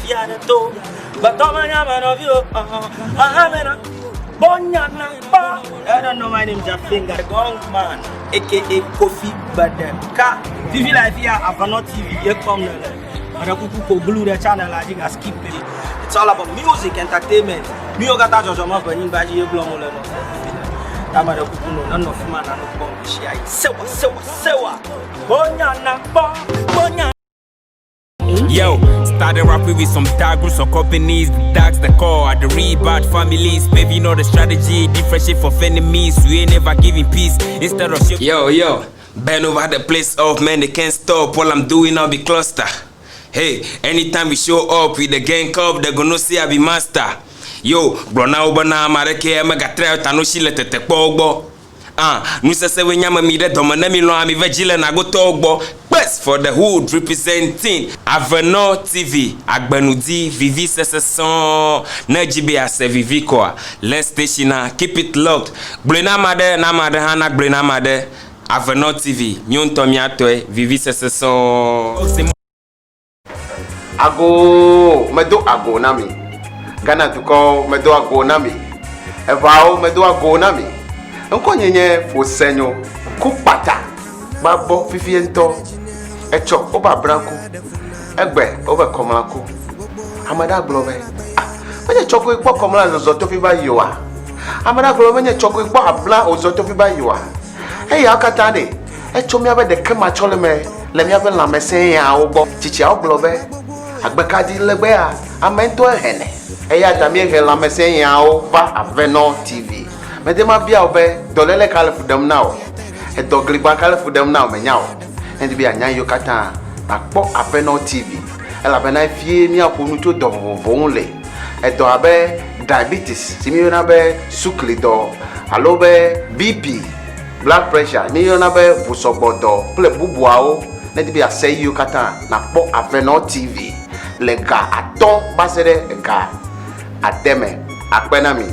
fiane to. Batomanya manovio. Ahamena. Bonyana ba. I don't know my name Jafinga Gong Man, aka Kofi Badeka. TV life here Aveno TV. You come there. Marakuku blue the channel. I think I skip it. It's all about music, entertainment. Me ogata jojoma for nimbaji ye blomo le no. Tamara kuku no none of man no come share. Sewa. Bonyana ba. Bonyana. Yo, started rapping with some dark groups of companies. The dogs, the core, the real bad families. Baby, you know the strategy, different shit for enemies. We ain't never giving peace instead of shit. Yo, bend over the place off, man, they can't stop. All I'm doing, I'll be cluster. Hey, anytime we show up with the gang cup, they gonna say I be master. Yo, bro, now, bana, mareke, mega trail, tanoshi, let the pogbo. Nous se we nyama mi de domane mi lo ami vegile na go togbo. Best for the hood representing Aveno TV. Agbenudi Vivi Seseson na jibe ase Vivi kwa. Let's station keep it locked. Blena made na made hana blena made. Aveno TV. Nyonto mi atoe Vivi Seseson. Ago medo ago nami. Gana tuko medo ago nami. Evao medo ago nami. Nkonyenye fosenyo kupata babo fifiento echo oba branku egbe oba komlanku amada globe menye choko ipo komla zozo fi ba yiwa amada globe menye choko ipo abla ozo fi ba yiwa eya akata de echo mi abe de kema choleme le mi abe la mesen ya ogbo chichi a globe agbekadi legbe a amento ehene eya dami he la mesen ya o ba Aveno TV. Medema bia obe dolele kalefu dem now. E dogliba kalefu dem now menyao. Endi bia nyan yo kata na kpo Aveno TV. Ela bena fie mi akonu to do vonle. E do abe diabetes, simi yo na be sukli do, alo be BP, blood pressure, ni yo na be busobodo, ple bubuao. Endi bia say yo kata na kpo Aveno TV. Le ga aton basere ga ademe akpenami.